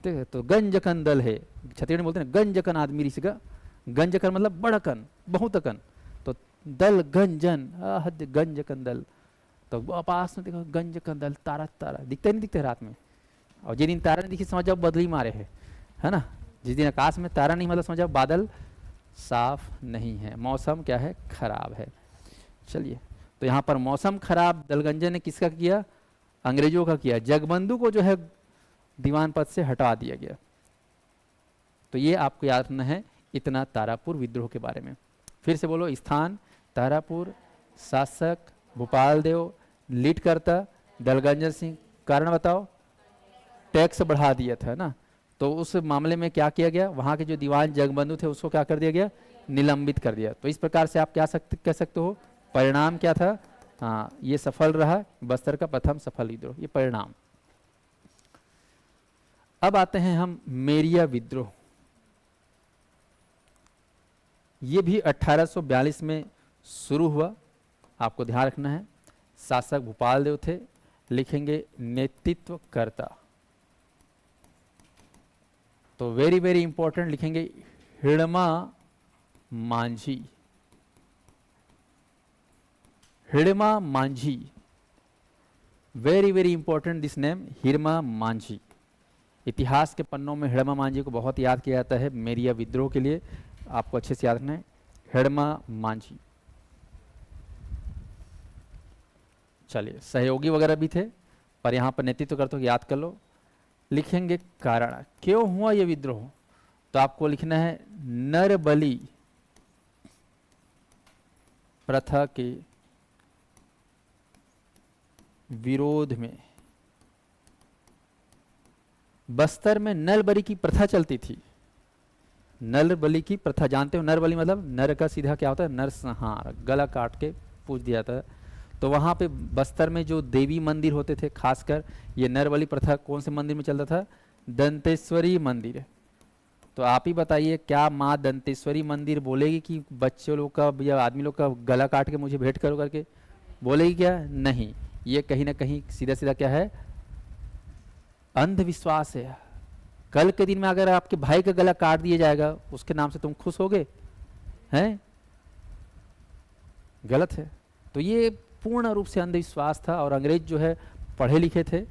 Speaker 1: ठीक है, तो गंजकन दल है, छत्तीसगढ़ में बोलते हैं गंजकन आदमी ऋषिका, गंजकन मतलब बड़कन, बहुतकन, तो दल गंजन, गंजकन दल। तो पास में देखो गंजकन दल, तारा तारा दिखता नहीं दिखता रात में। और जिस दिन तारा नहीं दिखी समझ जाओ बदली मारे है ना। जिस दिन आकाश में तारा नहीं मतलब समझ जाओ बादल साफ नहीं है, मौसम क्या है, खराब है। चलिए, तो यहाँ पर मौसम खराब दलगंजन ने किसका किया, अंग्रेजों का किया। जगबंधु को जो है दीवान पद से हटा दिया गया। तो ये आपको याद रखना है इतना तारापुर विद्रोह के बारे में। फिर से बोलो, स्थान तारापुर, शासक भूपाल देव, लीड करता दलगंजन सिंह, कारण बताओ, टैक्स बढ़ा दिया था ना। तो उस मामले में क्या किया गया, वहाँ के जो दीवान जगबंधु थे उसको क्या कर दिया गया, निलंबित कर दिया। तो इस प्रकार से आप क्या कह सकते हो, परिणाम क्या था, हाँ ये सफल रहा, बस्तर का प्रथम सफल विद्रोह, ये परिणाम। अब आते हैं हम मेरिया विद्रोह। ये भी 1842 में शुरू हुआ, आपको ध्यान रखना है। शासक भूपाल देव थे, लिखेंगे नेतृत्वकर्ता, तो वेरी वेरी इंपॉर्टेंट लिखेंगे Hidma Manjhi, Hidma Manjhi, very very important this name, Hidma Manjhi. इतिहास के पन्नों में हिड़मा मांझी को बहुत याद किया जाता है मेरिया विद्रोह के लिए, आपको अच्छे से याद रखना है, हिड़मा मांझी। चलिए, सहयोगी वगैरह भी थे, पर यहाँ पर नेतृत्व करते हो याद कर लो। लिखेंगे कारण, क्यों हुआ ये विद्रोह, तो आपको लिखना है नरबली प्रथा के विरोध में। बस्तर में नर बलि की प्रथा चलती थी, नर बलि की प्रथा जानते हो, नर बलि मतलब नर का सीधा क्या होता है, नरसंहार, गला काट के पूछ दिया था। तो वहाँ पे बस्तर में जो देवी मंदिर होते थे, खासकर ये नर बलि प्रथा कौन से मंदिर में चलता था, दंतेश्वरी मंदिर। तो आप ही बताइए, क्या माँ दंतेश्वरी मंदिर बोलेगी कि बच्चों लोग का या आदमी लोग का गला काट के मुझे भेंट करो करके, बोलेगी क्या, नहीं। ये कहीं ना कहीं सीधा सीधा क्या है, अंधविश्वास है। कल के दिन में अगर आपके भाई का गला काट दिया जाएगा उसके नाम से तुम खुश होगे, हैं, गलत है। तो ये पूर्ण रूप से अंधविश्वास था, और अंग्रेज जो है पढ़े लिखे थे,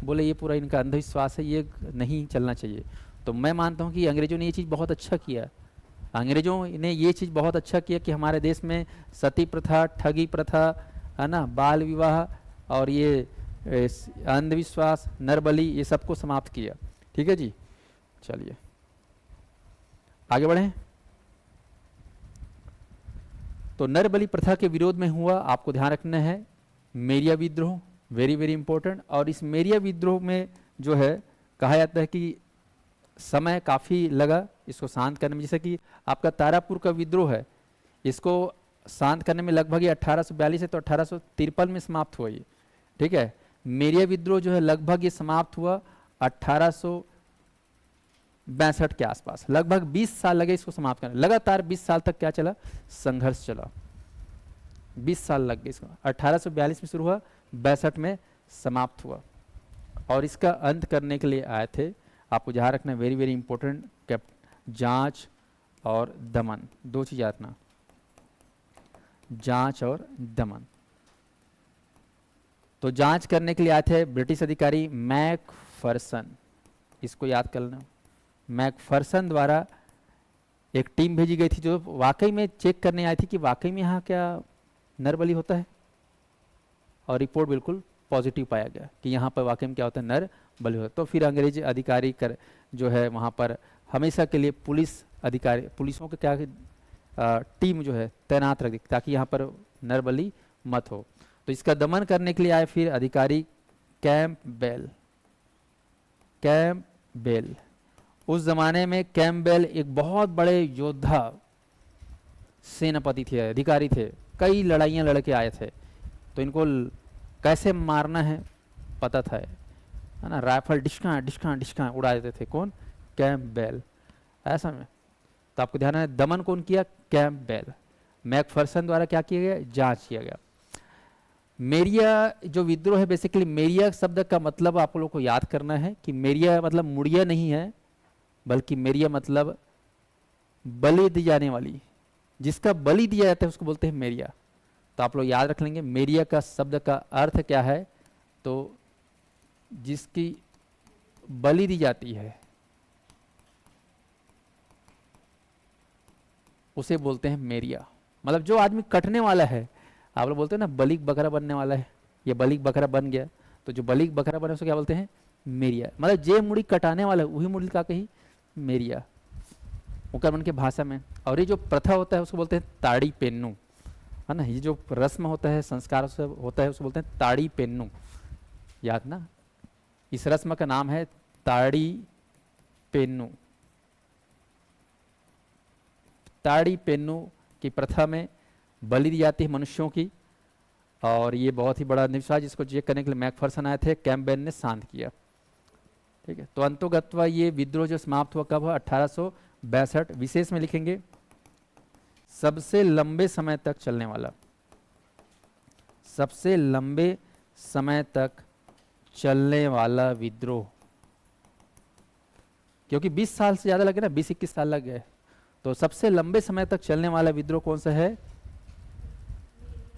Speaker 1: बोले ये पूरा इनका अंधविश्वास है, ये नहीं चलना चाहिए। तो मैं मानता हूँ कि अंग्रेजों ने ये चीज़ बहुत अच्छा किया, अंग्रेजों ने ये चीज़ बहुत अच्छा किया कि हमारे देश में सती प्रथा, ठगी प्रथा, है ना, बाल विवाह और ये अंधविश्वास, नरबली, ये सबको समाप्त किया। ठीक है जी, चलिए आगे बढ़ें। तो नरबली प्रथा के विरोध में हुआ, आपको ध्यान रखना है, मेरिया विद्रोह, वेरी वेरी इंपॉर्टेंट। और इस मेरिया विद्रोह में जो है कहा जाता है कि समय काफ़ी लगा इसको शांत करने में। जैसे कि आपका तारापुर का विद्रोह है, इसको शांत करने में लगभग ये 1842 है, तो 1853 में समाप्त हुआ ये, ठीक है। मेरिया विद्रोह जो है लगभग ये समाप्त हुआ 1862 के आसपास, लगभग 20 साल लगे इसको समाप्त करने। लगातार 20 साल तक क्या चला, संघर्ष चला, 20 साल लग गए इसको। 1842 में शुरू हुआ, 62 में समाप्त हुआ। और इसका अंत करने के लिए आए थे, आपको जहाँ रखना, वेरी वेरी इंपॉर्टेंट, जांच और दमन, दो चीज याद रखना, जांच और दमन। तो जांच करने के लिए आए थे ब्रिटिश अधिकारी मैकफर्सन, इसको याद कर लेना। मैकफर्सन द्वारा एक टीम भेजी गई थी जो वाकई में चेक करने आई थी कि वाकई में यहाँ क्या नरबली होता है, और रिपोर्ट बिल्कुल पॉजिटिव पाया गया कि यहाँ पर वाकई में क्या होता है, नर बलि होता है। तो फिर अंग्रेज अधिकारी कर जो है वहाँ पर हमेशा के लिए पुलिस अधिकारी, पुलिसों के क्या टीम जो है तैनात रख दी ताकि यहाँ पर नर बलि मत हो। तो इसका दमन करने के लिए आए फिर अधिकारी कैंपबेल। कैंपबेल, उस जमाने में कैंपबेल एक बहुत बड़े योद्धा सेनापति थे, अधिकारी थे, कई लड़ाइयाँ लड़ के आए थे। तो इनको कैसे मारना है पता था, है ना, राइफल डिस्का डिस्का डिस्का उड़ा देते थे। कौन, कैंपबेल, ऐसा में। तो आपको ध्यान है, दमन कौन किया, कैंपबेल। मैकफर्सन द्वारा क्या किया गया, जांच किया गया। मेरिया जो विद्रोह है, बेसिकली मेरिया शब्द का मतलब आप लोगों को याद करना है कि मेरिया मतलब मुड़िया नहीं है, बल्कि मेरिया मतलब बलि दी जाने वाली, जिसका बलि दिया जाता है उसको बोलते हैं मेरिया। तो आप लोग याद रख लेंगे मेरिया का शब्द का अर्थ क्या है, तो जिसकी बलि दी जाती है उसे बोलते हैं मेरिया। मतलब जो आदमी कटने वाला है, आप लोग बोलते हैं ना बलीक बकरा बनने वाला है, ये बलीक बकरा बन गया, तो जो बलीक बकरा बने उसे क्या बोलते हैं, मेरिया। मतलब जे मुड़ी कटाने वाला है वही मुड़ी का कही मेरिया, उकर के भाषा में। और ये जो प्रथा होता है उसको बोलते हैं ताड़ी पेन्नू, है ना, ये जो रस्म होता है, संस्कार होता है उसको बोलते हैं ताड़ी पेन्नू, याद ना। इस रस्म का नाम है ताड़ी पेन्नू। ताड़ी पेन्नू की प्रथा में बलि दी जाती है मनुष्यों की, और ये बहुत ही बड़ा निष्ठा जिसको चेक करने के लिए मैकफर्सन आए थे, कैंपबेल ने शांत किया, ठीक है। तो अंतोगत्वा ये विद्रोह जो समाप्त हुआ कब हुआ, 1862। विशेष में लिखेंगे सबसे लंबे समय तक चलने वाला, सबसे लंबे समय तक चलने वाला विद्रोह, क्योंकि 20 साल से ज्यादा लगे ना, 20-21 साल लग गए, तो सबसे लंबे समय तक चलने वाला विद्रोह कौन सा है,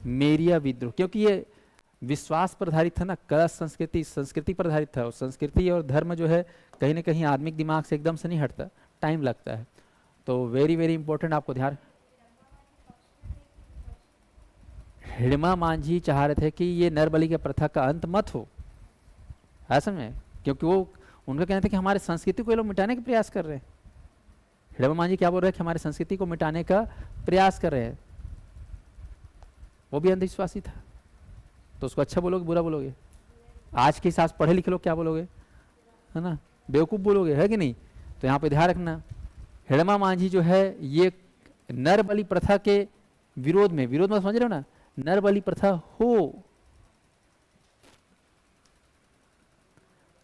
Speaker 1: मेरिया विद्रोह। क्योंकि ये विश्वास पर आधारित था ना, कला संस्कृति पर आधारित था, और संस्कृति और धर्म जो है कहीं ना कहीं आदमिक दिमाग से एकदम से नहीं हटता, टाइम लगता है। तो वेरी वेरी इंपॉर्टेंट, आपको ध्यान। हिड़मा मांझी चाह रहे थे कि ये नरबलि की प्रथा का अंत मत हो, ऐसा में, क्योंकि वो उनका कहना था कि हमारे संस्कृति को ये लोग मिटाने का प्रयास कर रहे हैं। हिड़मा मांझी क्या बोल रहे हैं कि हमारे संस्कृति को मिटाने का प्रयास कर रहे हैं। वो भी अंधविश्वासी था, तो उसको अच्छा बोलोगे बुरा बोलोगे, आज के हिसाब से पढ़े लिखे लोग क्या बोलोगे, है ना, बेवकूफ बोलोगे, है कि नहीं। तो यहाँ पे ध्यान रखना, हिड़मा मांझी जो है ये नरबलि प्रथा के विरोध में समझ रहे हो ना, नरबलि प्रथा हो,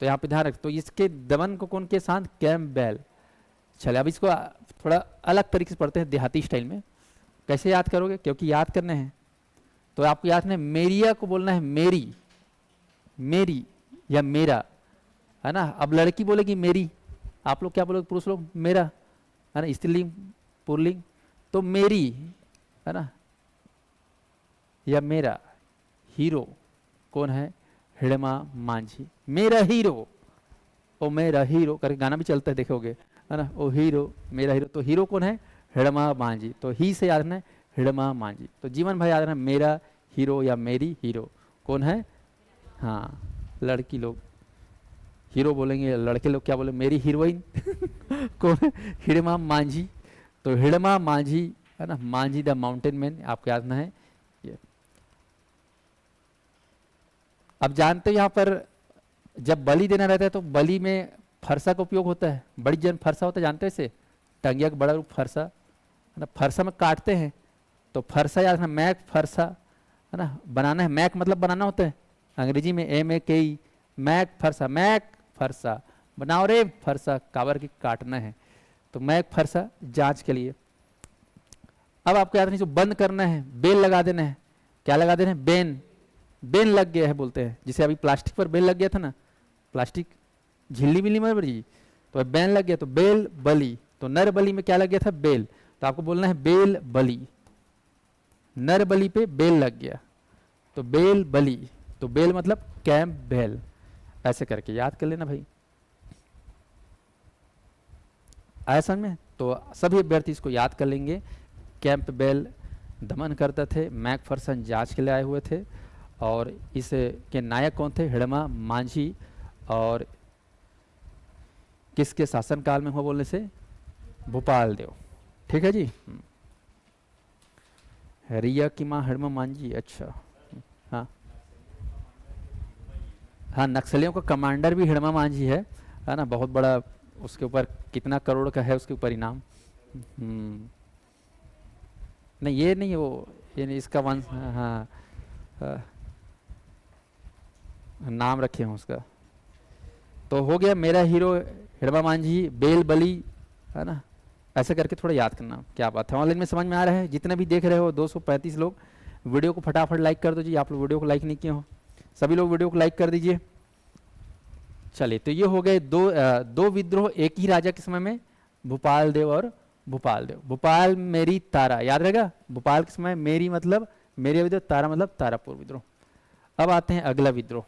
Speaker 1: तो यहाँ पे ध्यान रख। तो इसके दमन को कौन के साथ, कैंपबेल। चले अब इसको थोड़ा अलग तरीके से पढ़ते हैं, देहाती स्टाइल में। कैसे याद करोगे, क्योंकि याद करने हैं तो आपको याद करना है, मेरिया को बोलना है मेरी, मेरी या मेरा, है ना। अब लड़की बोलेगी मेरी, आप लोग क्या बोलोगे, पुरुष लोग मेरा, है ना, स्त्रीलिंग पुल्लिंग, तो मेरी, है ना, या मेरा। हीरो कौन है, हिड़मा मांझी, मेरा हीरो, ओ मेरा हीरो करके गाना भी चलता है, देखोगे, है ना, ओ हीरो मेरा हीरो। तो हीरो कौन है, हिड़मा मांझी। तो ही से याद रखना है हिड़मा मांझी। तो जीवन भाई याद रखना, मेरा हीरो या मेरी हीरो कौन है, हाँ, लड़की लोग हीरो बोलेंगे, लड़के लोग क्या बोले, मेरी हीरोइन कौन है, हिड़मा मांझी। तो हिड़मा मांझी, है ना, मांझी द माउंटेन मैन, आपको याद ना है ये। अब जानते हैं यहाँ पर जब बलि देना रहता है तो बलि में फरसा का उपयोग होता है, बड़ी जन फरसा होता है, जानते हैं इसे, टंगिया का बड़ा रूप फरसा है ना, फरसा में काटते हैं, तो फरसा याद रखना, मैक फरसा है ना, बनाना है, मैक मतलब बनाना होता है, अंग्रेजी में MAKE, मैक फरसा, मैक फरसा बनाओ रे फरसा, काबर की काटना है, तो मैक फरसा जांच के लिए। अब आपको याद नहीं, जो बंद करना है बेल लगा देना है, क्या लगा देना है, बेन, बेन लग गया है बोलते हैं, जिसे अभी प्लास्टिक पर बेल लग गया था ना, प्लास्टिक झिल्ली बिल्ली मत जी, तो बेन लग गया, तो बेल बली, तो नर बली में क्या लग गया था, बेल, तो आपको बोलना है बेल बली, नर बली पे बेल लग गया, तो बेल बली, तो बेल मतलब कैंप बेल, ऐसे करके याद कर लेना भाई, आया समझ में। तो सभी अभ्यर्थी इसको याद कर लेंगे, कैंप बेल दमन करते थे, मैकफरसन जांच के लिए आए हुए थे, और इस के नायक कौन थे, हिड़मा मांझी, और किसके शासनकाल में हुआ बोलने से, भोपाल देव, ठीक है जी। रिया की माँ हिड़मा मांझी, अच्छा, हाँ हाँ, नक्सलियों का कमांडर भी हिड़मा मांझी है ना, बहुत बड़ा, उसके ऊपर कितना करोड़ का है उसके ऊपर इनाम। नहीं ये नहीं, वो ये नहीं, इसका वंश, हाँ नाम रखे हैं उसका। तो हो गया मेरा हीरो हिड़मा मांझी, बेल बली, है ना, ऐसे करके थोड़ा याद करना। क्या बात है, ऑनलाइन में समझ में आ रहा है, जितने भी देख रहे हो 235 लोग, वीडियो को फटाफट लाइक कर दो जी, आप लोग वीडियो को लाइक नहीं किए हो, सभी लोग वीडियो को लाइक कर दीजिए। चलिए, तो ये हो गए दो विद्रोह एक ही राजा के समय में, भोपाल देव और भोपाल देव। भोपाल मेरी तारा, याद रहेगा, भोपाल के समय मेरी मतलब मेरे विद्रोह, तारा मतलब तारापुर विद्रोह। अब आते हैं अगला विद्रोह,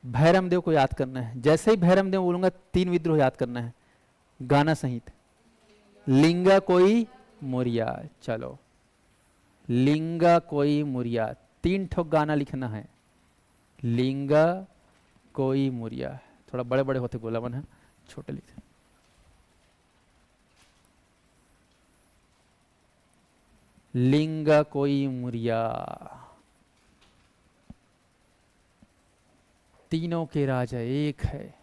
Speaker 1: भैरम देव को याद करना है, जैसे ही भैरम देव बोलूंगा 3 विद्रोह याद करना है, गाना सहित, लिंगा कोई मुरिया, चलो लिंगा कोई मुरिया, 3 ठोक गाना लिखना है, लिंगा कोई मुरिया, थोड़ा बड़े बड़े होते गोलावन है, छोटे लिखते, लिंगा कोई मुरिया, तीनों के राजा एक है,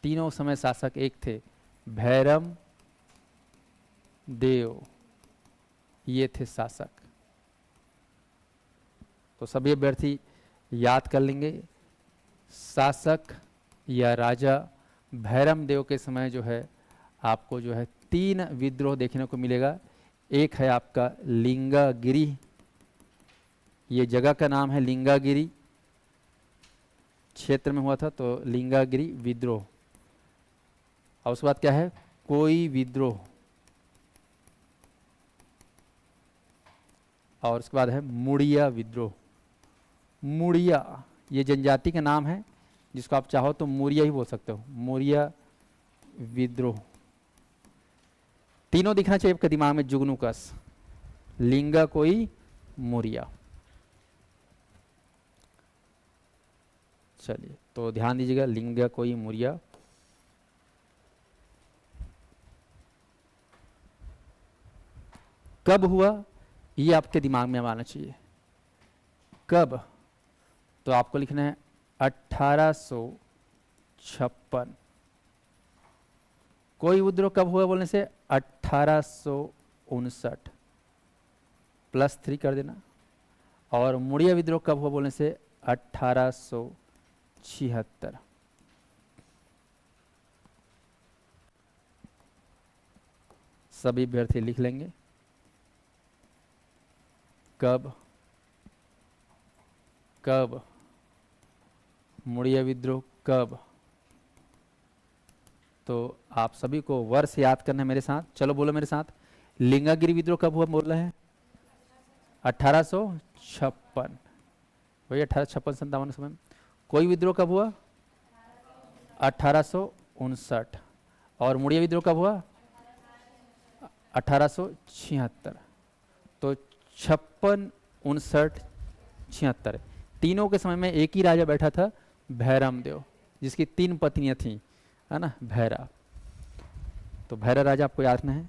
Speaker 1: तीनों समय शासक एक थे, भैरम देव ये थे शासक। तो सभी अभ्यर्थी याद कर लेंगे, शासक या राजा भैरम देव के समय जो है आपको जो है 3 विद्रोह देखने को मिलेगा। एक है आपका लिंगागिरी, ये जगह का नाम है लिंगागिरी, क्षेत्र में हुआ था, तो लिंगागिरी विद्रोह। और उसके बाद क्या है, कोई विद्रोह, और उसके बाद है मुड़िया विद्रोह। मुड़िया ये जनजाति का नाम है, जिसको आप चाहो तो मुरिया ही बोल सकते हो, मुरिया विद्रोह। तीनों दिखना चाहिए आपके दिमाग में जुगनू कस, लिंगा कोई मुरिया। चलिए, तो ध्यान दीजिएगा, लिंगा कोई मुरिया। कब हुआ ये आपके दिमाग में आना चाहिए, कब, तो आपको लिखना है 1856। कोई विद्रोह कब हुआ बोलने से 1859 +3 कर देना, और मुड़िया विद्रोह कब हुआ बोलने से 1876। सभी अभ्यर्थी लिख लेंगे कब, कब मुड़िया विद्रोह कब। तो आप सभी को वर्ष याद करना है मेरे साथ, चलो बोलो मेरे साथ, लिंगागिरी विद्रोह कब हुआ बोल रहे हैं, 1856, वही 1856-57 समय। कोई विद्रोह कब हुआ, 1859, और मुड़िया विद्रोह कब हुआ, 1876। तो 56, 59, 76, तीनों के समय में एक ही राजा बैठा था, भैरम देव, जिसकी 3 पत्नियां थीं, है ना, भैरा। तो भैरा राजा आपको याद रखना है।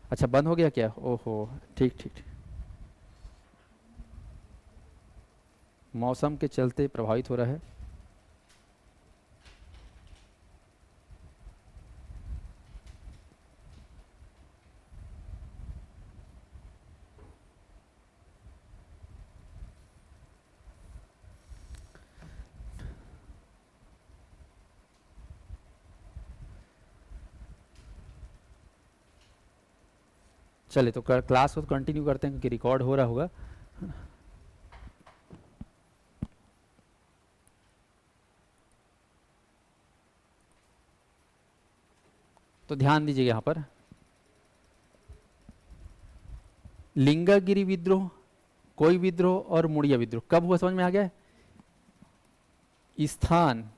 Speaker 1: अच्छा, बंद हो गया क्या, ओहो, ठीक ठीक, मौसम के चलते प्रभावित हो रहा है। चलिए तो क्लास को तो कंटिन्यू करते हैं क्योंकि रिकॉर्ड हो रहा होगा। तो ध्यान दीजिए यहाँ पर लिंगागिरी विद्रोह, कोई विद्रोह और मुड़िया विद्रोह कब हुआ समझ में आ गया? स्थान,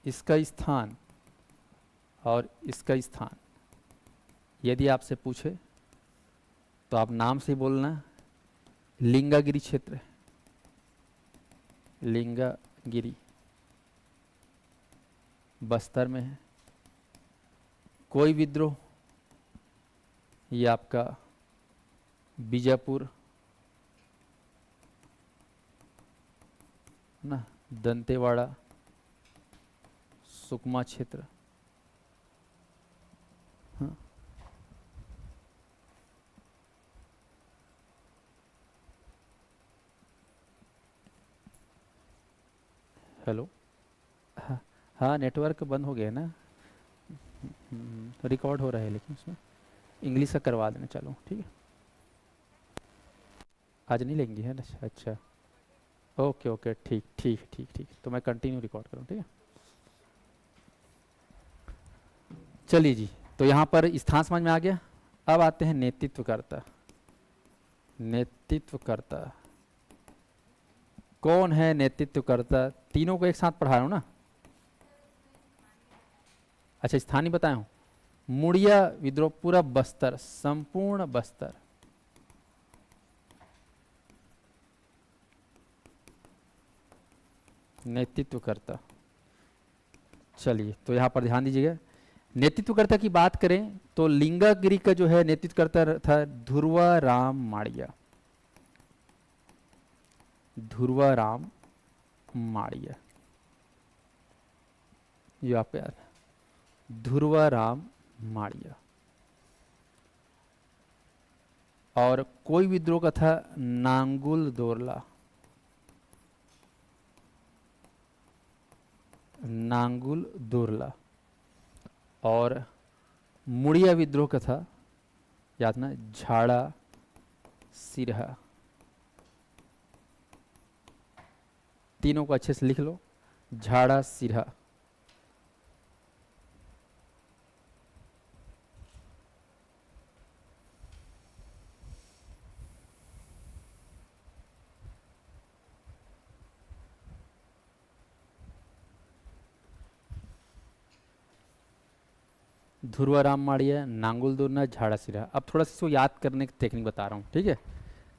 Speaker 1: इसका स्थान और इसका स्थान यदि आपसे पूछे तो आप नाम से बोलना लिंगागिरी क्षेत्र, लिंगागिरी बस्तर में है। कोई विद्रोह ये आपका बीजापुर ना, दंतेवाड़ा, सुकमा क्षेत्र। हाँ, हेलो, हाँ हाँ नेटवर्क बंद हो गया है ना, रिकॉर्ड हो रहा है लेकिन उसमें इंग्लिश का करवा देना। चलो ठीक है, आज नहीं लेंगे है ना? अच्छा ओके ओके ठीक ठीक ठीक ठीक, तो मैं कंटिन्यू रिकॉर्ड करूँ ठीक है। चलिए जी, तो यहाँ पर स्थान समझ में आ गया। अब आते हैं नेतृत्वकर्ता। नेतृत्वकर्ता कौन है? नेतृत्वकर्ता तीनों को एक साथ पढ़ा रहा हूँ ना। अच्छा स्थान ही बताया हूँ। मुड़िया विद्रोह पूरा बस्तर, संपूर्ण बस्तर। नेतृत्वकर्ता, चलिए तो यहाँ पर ध्यान दीजिएगा। नेतृत्वकर्ता की बात करें तो लिंगागिरी का जो है नेतृत्वकर्ता था ध्रुवाराम माड़िया। ध्रुवाराम माड़िया, ये आपको याद है, ध्रुवाराम माड़िया। और कोई विद्रोह का था नांगुल दोरला, नांगुल दोरला। और मुड़िया विद्रोह का था, याद ना, झाड़ा सिरहा। तीनों को अच्छे से लिख लो, झाड़ा सिरहा। ध्रुवाराम माड़िया, नांगुल दोरना, झाड़ा सिरहा। अब थोड़ा सा इसको याद करने की टेक्निक बता रहा हूँ ठीक है।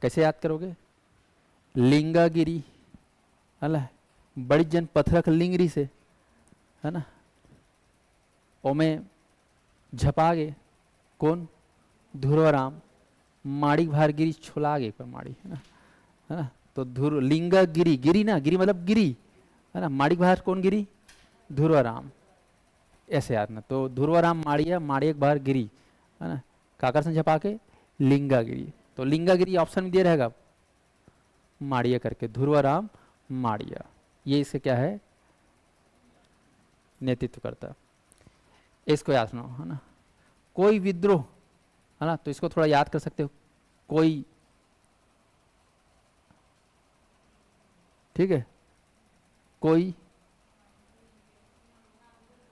Speaker 1: कैसे याद करोगे? लिंगागिरी है, बड़ी जन पथरक लिंगरी से है ना, ओमे झपागे कौन? ध्रुवाराम। माड़ी भारगिरी छुलागे पर माड़ी है ना, तो ध्रुव लिंगागिरी, गिरी ना, गिरी मतलब गिरी है ना, माड़ी भार कौन गिरी? ध्रुवाराम। ऐसे याद ना, तो ध्रुवाराम माड़िया, माड़िया बाहर गिरी है ना, काकर से झपा के लिंगागिरी। तो लिंगागिरी ऑप्शन में दिया रहेगा माड़िया करके, ध्रुवाराम माड़िया। ये इससे क्या है? नेतृत्व करता। इसको याद सुनो है ना। कोई विद्रोह है ना, तो इसको थोड़ा याद कर सकते हो। कोई, ठीक है, कोई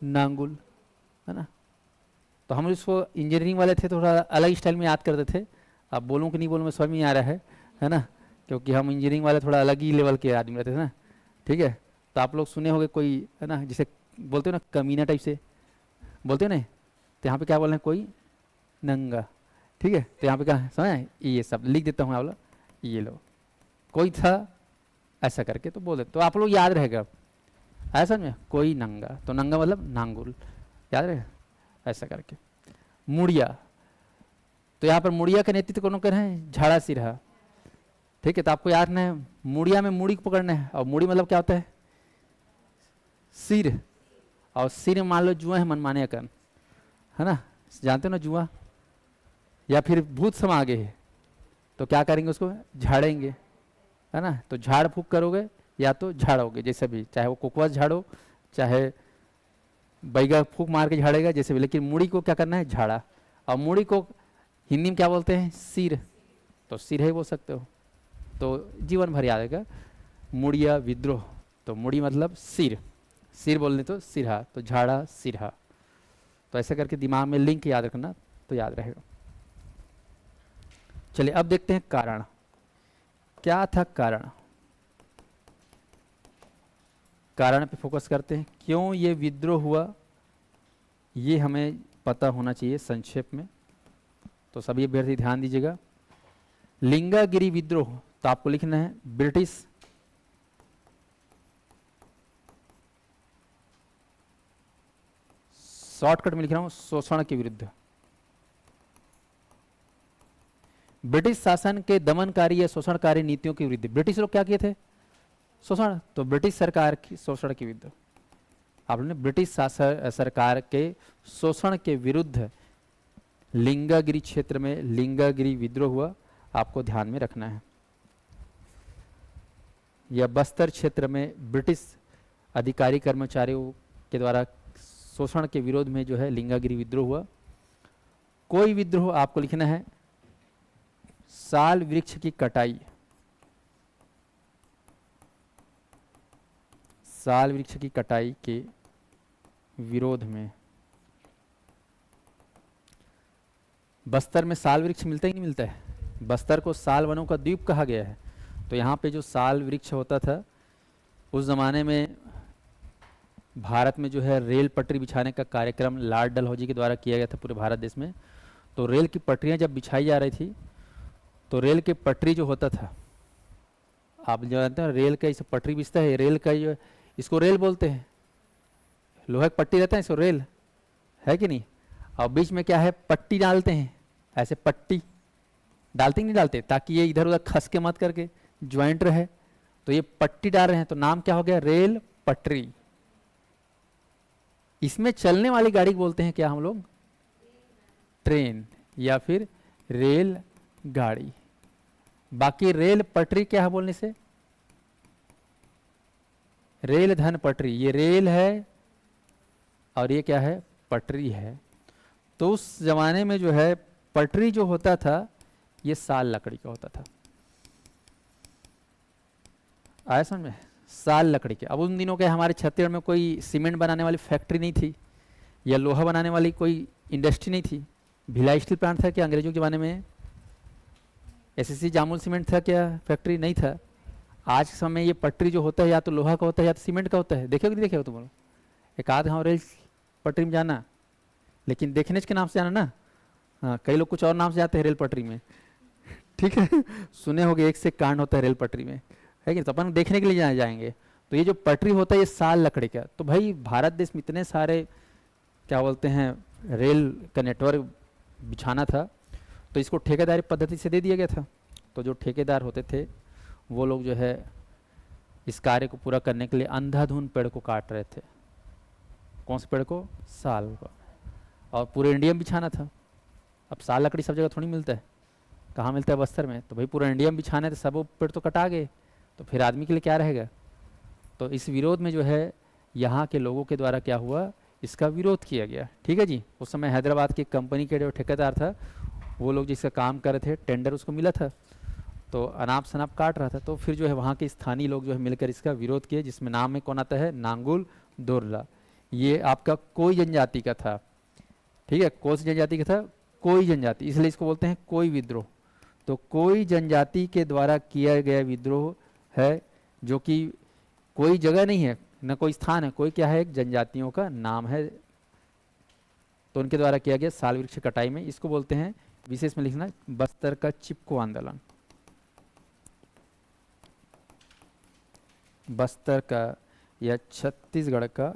Speaker 1: नांगुल है ना। तो हम इसको इंजीनियरिंग वाले थे थोड़ा अलग स्टाइल में याद करते थे। अब बोलूँ कि नहीं बोलूँ में समझ में आ रहा है ना, क्योंकि हम इंजीनियरिंग वाले थोड़ा अलग ही लेवल के आदमी रहते थे ना। ठीक है, तो आप लोग सुने होंगे कोई है ना, जिसे बोलते हो ना कमीना टाइप से बोलते हो ना, तो यहाँ पे क्या बोल रहे हैं? कोई नंगा। ठीक है, तो यहाँ पे क्या समझ, ये सब लिख देता हूँ आप लोग, ये लो, कोई था ऐसा करके तो बोल देते, तो आप लोग याद रहेगा ऐसा में, कोई नंगा, तो नंगा मतलब नांगुल, याद रहे ऐसा करके। मुड़िया, तो यहाँ पर मुड़िया का नेतृत्व कौन कर रहे हैं? झाड़ा सिरहा। ठीक है, तो आपको याद नहीं है, मुड़िया में मुड़ी को पकड़ना है, और मुड़ी मतलब क्या होता है? सिर। और सिर में मान लो जुआ है मनमाने अकन है ना, जानते हो ना जुआ, या फिर भूत समा आगे है, तो क्या करेंगे? उसको झाड़ेंगे है ना। तो झाड़ फूक करोगे या तो झाड़ोगे, जैसे भी, चाहे वो कोकवास झाड़ो, चाहे बैगा फूक मार के झाड़ेगा, जैसे भी, लेकिन मुड़ी को क्या करना है? झाड़ा। और मूड़ी को हिंदी में क्या बोलते हैं? सिर। तो सिर है बोल सकते हो, तो जीवन भर याद रहेगा। मुड़िया विद्रोह, तो मुड़ी मतलब सिर, सिर बोलने तो सिरहा, तो झाड़ा सिरहा। तो ऐसे करके दिमाग में लिंक याद रखना तो याद रहेगा। चलिए अब देखते हैं कारण। क्या था कारण? कारण पे फोकस करते हैं। क्यों ये विद्रोह हुआ ये हमें पता होना चाहिए संक्षेप में, तो सभी अभ्यर्थी ध्यान दीजिएगा। लिंगागिरी विद्रोह, तो आपको लिखना है ब्रिटिश शॉर्टकट में लिख रहा हूं, शोषण के विरुद्ध। ब्रिटिश शासन के दमनकारी या शोषणकारी नीतियों के विरुद्ध। ब्रिटिश लोग क्या किए थे? शोषण। तो ब्रिटिश सरकार की शोषण के विरुद्ध, आपने ब्रिटिश सरकार के शोषण के विरुद्ध लिंगागिरी क्षेत्र में लिंगागिरी विद्रोह हुआ, आपको ध्यान में रखना है। या बस्तर क्षेत्र में ब्रिटिश अधिकारी कर्मचारियों के द्वारा शोषण के विरोध में जो है लिंगागिरी विद्रोह हुआ। कोई विद्रोह आपको लिखना है साल वृक्ष की कटाई, साल वृक्ष की कटाई के विरोध में। बस्तर में साल वृक्ष मिलता ही नहीं मिलता है, बस्तर को साल वनों का द्वीप कहा गया है। तो यहाँ पे जो साल वृक्ष होता था उस जमाने में भारत में जो है रेल पटरी बिछाने का कार्यक्रम लॉर्ड डलहौजी के द्वारा किया गया था पूरे भारत देश में। तो रेल की पटरियाँ जब बिछाई जा रही थी तो रेल के पटरी जो होता था, आप जानते हैं रेल का इस पटरी बिछता है, रेल का जो इसको रेल बोलते हैं, लोहे की पट्टी रहता है इसको रेल, है कि नहीं। और बीच में क्या है? पट्टी डालते हैं, ऐसे पट्टी डालते नहीं डालते, ताकि ये इधर उधर खस के मत करके ज्वाइंट रहे। तो ये पट्टी डाल रहे हैं तो नाम क्या हो गया? रेल पटरी। इसमें चलने वाली गाड़ी बोलते हैं क्या हम लोग? ट्रेन या फिर रेल गाड़ी। बाकी रेल पटरी क्या है बोलने से? रेल धन पटरी, ये रेल है और ये क्या है? पटरी है। तो उस जमाने में जो है पटरी जो होता था ये साल लकड़ी का होता था, आया समझ में? साल लकड़ी के। अब उन दिनों के हमारे छत्तीसगढ़ में कोई सीमेंट बनाने वाली फैक्ट्री नहीं थी या लोहा बनाने वाली कोई इंडस्ट्री नहीं थी। भिलाई स्टील प्लांट था क्या अंग्रेजों के ज़माने में? एसएससी जामुल सीमेंट था क्या? फैक्ट्री नहीं था। आज के समय ये पटरी जो होता है या तो लोहा का होता है या तो सीमेंट का होता है। देखे हो कि नहीं देखे हो तुम लोग? एक आध हाँ रेल पटरी में जाना, लेकिन देखने के नाम से जाना ना। हाँ, कई लोग कुछ और नाम से जाते हैं रेल पटरी में, ठीक है। सुने होगे एक से कांड होता है रेल पटरी में, है कि? तो अपन देखने के लिए जाएंगे। तो ये जो पटरी होता है ये साल लकड़ी का। तो भाई भारत देश में इतने सारे क्या बोलते हैं रेल का नेटवर्क बिछाना था, तो इसको ठेकेदारी पद्धति से दे दिया गया था। तो जो ठेकेदार होते थे वो लोग जो है इस कार्य को पूरा करने के लिए अंधाधुन पेड़ को काट रहे थे। कौन से पेड़ को? साल को। और पूरे इंडिया में बिछाना था। अब साल लकड़ी सब जगह थोड़ी मिलता है, कहाँ मिलता है? बस्तर में। तो भाई पूरा इंडिया में बिछाना है तो सब पेड़ तो कटा गए, तो फिर आदमी के लिए क्या रहेगा? तो इस विरोध में जो है यहाँ के लोगों के द्वारा क्या हुआ? इसका विरोध किया गया, ठीक है जी। उस समय हैदराबाद की कंपनी के जो ठेकेदार था वो लोग जिसका काम कर रहे थे, टेंडर उसको मिला था, तो अनाप शनाप काट रहा था। तो फिर जो है वहाँ के स्थानीय लोग जो है मिलकर इसका विरोध किए, जिसमें नाम में कौन आता है? नांगुल दोरला। ये आपका कोई जनजाति का था, ठीक है। कौन सी जनजाति का था? कोई जनजाति, इसलिए इसको बोलते हैं कोई विद्रोह। तो कोई जनजाति के द्वारा किया गया विद्रोह है, जो कि कोई जगह नहीं है न कोई स्थान है, कोई क्या है? एक जनजातियों का नाम है। तो उनके द्वारा किया गया साल वृक्ष कटाई में, इसको बोलते हैं, विशेष में लिखना, बस्तर का चिपको आंदोलन। बस्तर का या छत्तीसगढ़ का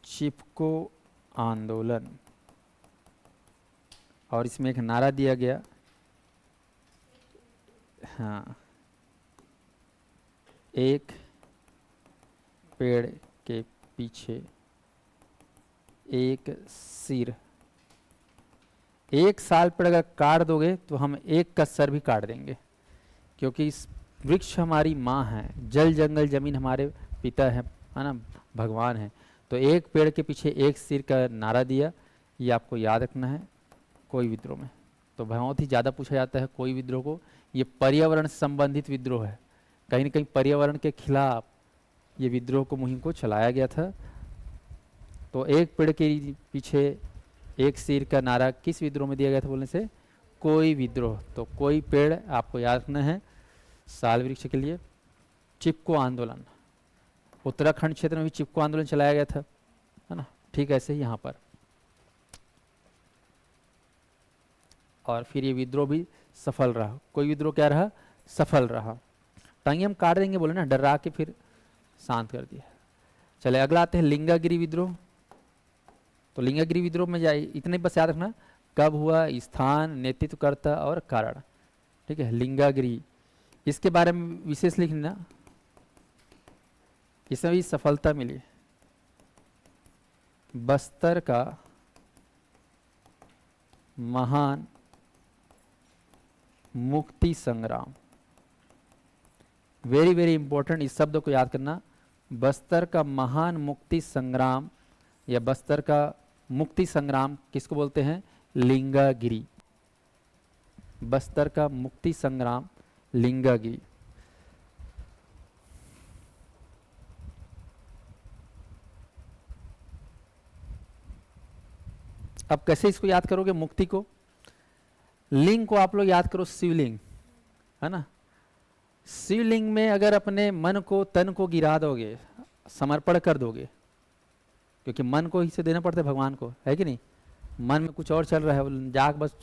Speaker 1: चिपको आंदोलन। और इसमें एक नारा दिया गया, हाँ, एक पेड़ के पीछे एक सिर। एक साल पर अगर काट दोगे तो हम एक का सर भी काट देंगे, क्योंकि इस वृक्ष हमारी माँ है, जल जंगल जमीन हमारे पिता है ना, भगवान है। तो एक पेड़ के पीछे एक सिर का नारा दिया, ये आपको याद रखना है। कोई विद्रोह में। तो बहुत ही ज़्यादा पूछा जाता है कोई विद्रोह को। ये पर्यावरण से संबंधित विद्रोह है, कहीं ना कहीं पर्यावरण के खिलाफ ये विद्रोह को मुहिम को चलाया गया था। तो एक पेड़ के पीछे एक सिर का नारा किस विद्रोह में दिया गया था बोलने से? कोई विद्रोह। तो कोई पेड़ आपको याद रखना है साल वृक्ष के लिए। चिपको आंदोलन, उत्तराखंड क्षेत्र में भी चिपको आंदोलन चलाया गया था, है ना। ठीक ऐसे ही यहाँ पर। और फिर ये विद्रोह भी सफल रहा। कोई विद्रोह क्या रहा? सफल रहा। टांगे हम काट देंगे बोले ना, डरा के फिर शांत कर दिया। चले अगला आते हैं लिंगागिरी विद्रोह। तो लिंगागिरी विद्रोह में जाए इतने बस याद रखना, कब हुआ, स्थान, नेतृत्वकर्ता और कारण। ठीक है, लिंगागिरी इसके बारे में विशेष लिखना, इसमें भी सफलता मिली। बस्तर का महान मुक्ति संग्राम, वेरी वेरी इंपॉर्टेंट, इस शब्द को याद करना। बस्तर का महान मुक्ति संग्राम या बस्तर का मुक्ति संग्राम किसको बोलते हैं? लिंगागिरी। बस्तर का मुक्ति संग्राम लिंगागिरी। अब कैसे इसको याद करोगे मुक्ति को? लिंग को आप लोग याद करो शिवलिंग, है ना। शिवलिंग में अगर अपने मन को तन को गिरा दोगे, समर्पण कर दोगे, क्योंकि मन को ही से देना पड़ता है भगवान को, है कि नहीं। मन में कुछ और चल रहा है, जाग बस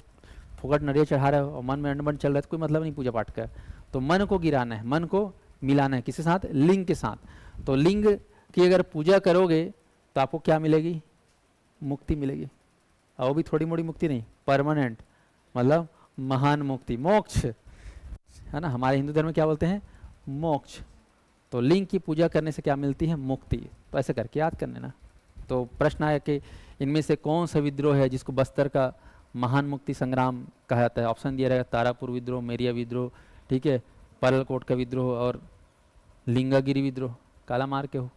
Speaker 1: फुकट नरिया चढ़ा रहे हो और मन में अंडमन चल रहा है तो कोई मतलब नहीं पूजा पाठ का। तो मन को गिराना है, मन को मिलाना है किसके साथ? लिंग के साथ। तो लिंग की अगर पूजा करोगे तो आपको क्या मिलेगी? मुक्ति मिलेगी। और वो भी थोड़ी मोड़ी मुक्ति नहीं, परमानेंट, मतलब महान मुक्ति, मोक्ष, है ना। हमारे हिंदू धर्म में क्या बोलते हैं? मोक्ष। तो लिंग की पूजा करने से क्या मिलती है? मुक्ति। तो ऐसे करके याद कर लेना। तो प्रश्न आया कि इनमें से कौन सा विद्रोह है जिसको बस्तर का महान मुक्ति संग्राम कहा जाता है? ऑप्शन दिया रहेगा तारापुर विद्रोह, मेरिया विद्रोह, ठीक है, परलकोट का विद्रोह और लिंगागिरी विद्रोह। काला मार के हो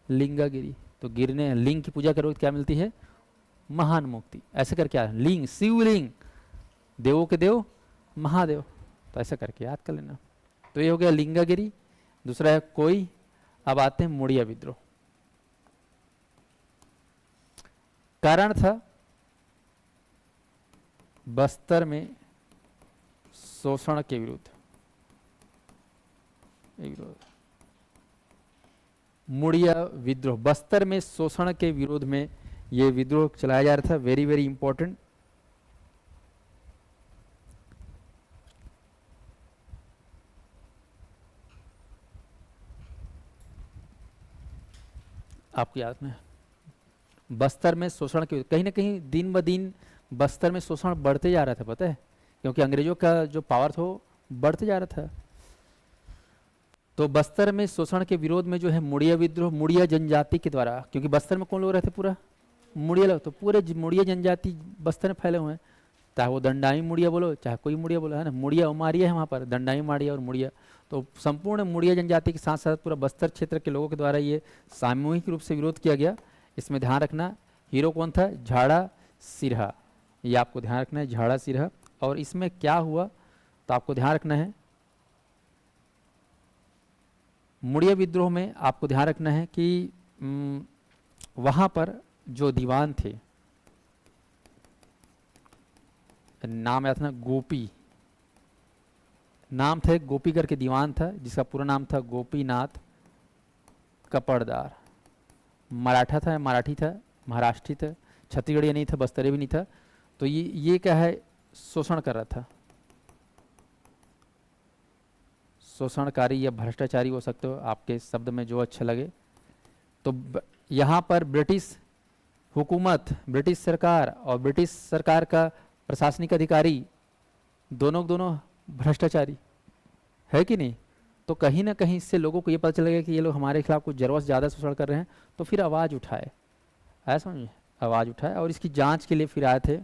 Speaker 1: लिंगागिरी। तो गिरने लिंग की पूजा करोगे तो क्या मिलती है? महान मुक्ति। ऐसे करके याद, लिंग शिवलिंग, देवों के देव महादेव। तो ऐसा करके याद कर लेना। तो ये हो गया लिंगागिरी। दूसरा है कोई। अब आते हैं मुड़िया विद्रोह। कारण था बस्तर में शोषण के विरुद्ध। मुड़िया विद्रोह, बस्तर में शोषण के विरोध में ये विद्रोह चलाया जा रहा था। Very very important. आपको याद में बस्तर में शोषण के, कहीं ना कहीं दिन ब दिन बस्तर में शोषण बढ़ते जा रहा था, पता है, क्योंकि अंग्रेजों का जो पावर था वो बढ़ते जा रहा था। तो बस्तर में शोषण के विरोध में जो है मुड़िया विद्रोह, मुड़िया जनजाति के द्वारा, क्योंकि बस्तर में कौन लोग रहते? पूरा मुड़िया लोग। तो पूरे मुड़िया जनजाति बस्तर में फैले हुए हैं, चाहे वो दंडाई मुड़िया बोलो चाहे कोई मुड़िया बोलो, है ना। मुड़िया उमारिया है वहाँ पर, दंडाई माड़िया और मुड़िया। तो संपूर्ण मुड़िया जनजाति के साथ साथ पूरा बस्तर क्षेत्र के लोगों के द्वारा ये सामूहिक रूप से विरोध किया गया। इसमें ध्यान रखना हीरो कौन था? झाड़ा सिरहा। ये आपको ध्यान रखना है, झाड़ा सिरहा। और इसमें क्या हुआ तो आपको ध्यान रखना है, मुड़िया विद्रोह में आपको ध्यान रखना है कि वहाँ पर जो दीवान थे, नाम याद था गोपी, नाम थे गोपी करके दीवान था, जिसका पूरा नाम था गोपीनाथ कपड़दार। मराठा था, मराठी था, महाराष्ट्री था, छत्तीसगढ़ी नहीं था, बस्तरी भी नहीं था। तो ये क्या है? शोषण कर रहा था, शोषणकारी या भ्रष्टाचारी हो सकते हो, आपके शब्द में जो अच्छा लगे। तो यहाँ पर ब्रिटिश हुकूमत, ब्रिटिश सरकार और ब्रिटिश सरकार का प्रशासनिक अधिकारी दोनों भ्रष्टाचारी, है कि नहीं। तो कहीं ना कहीं इससे लोगों को ये पता चलेगा कि ये लोग हमारे खिलाफ कुछ जरूरत से ज़्यादा शोषण कर रहे हैं। तो फिर आवाज़ उठाए, ऐसा समझिए, आवाज़ उठाए और इसकी जांच के लिए फिर आए थे।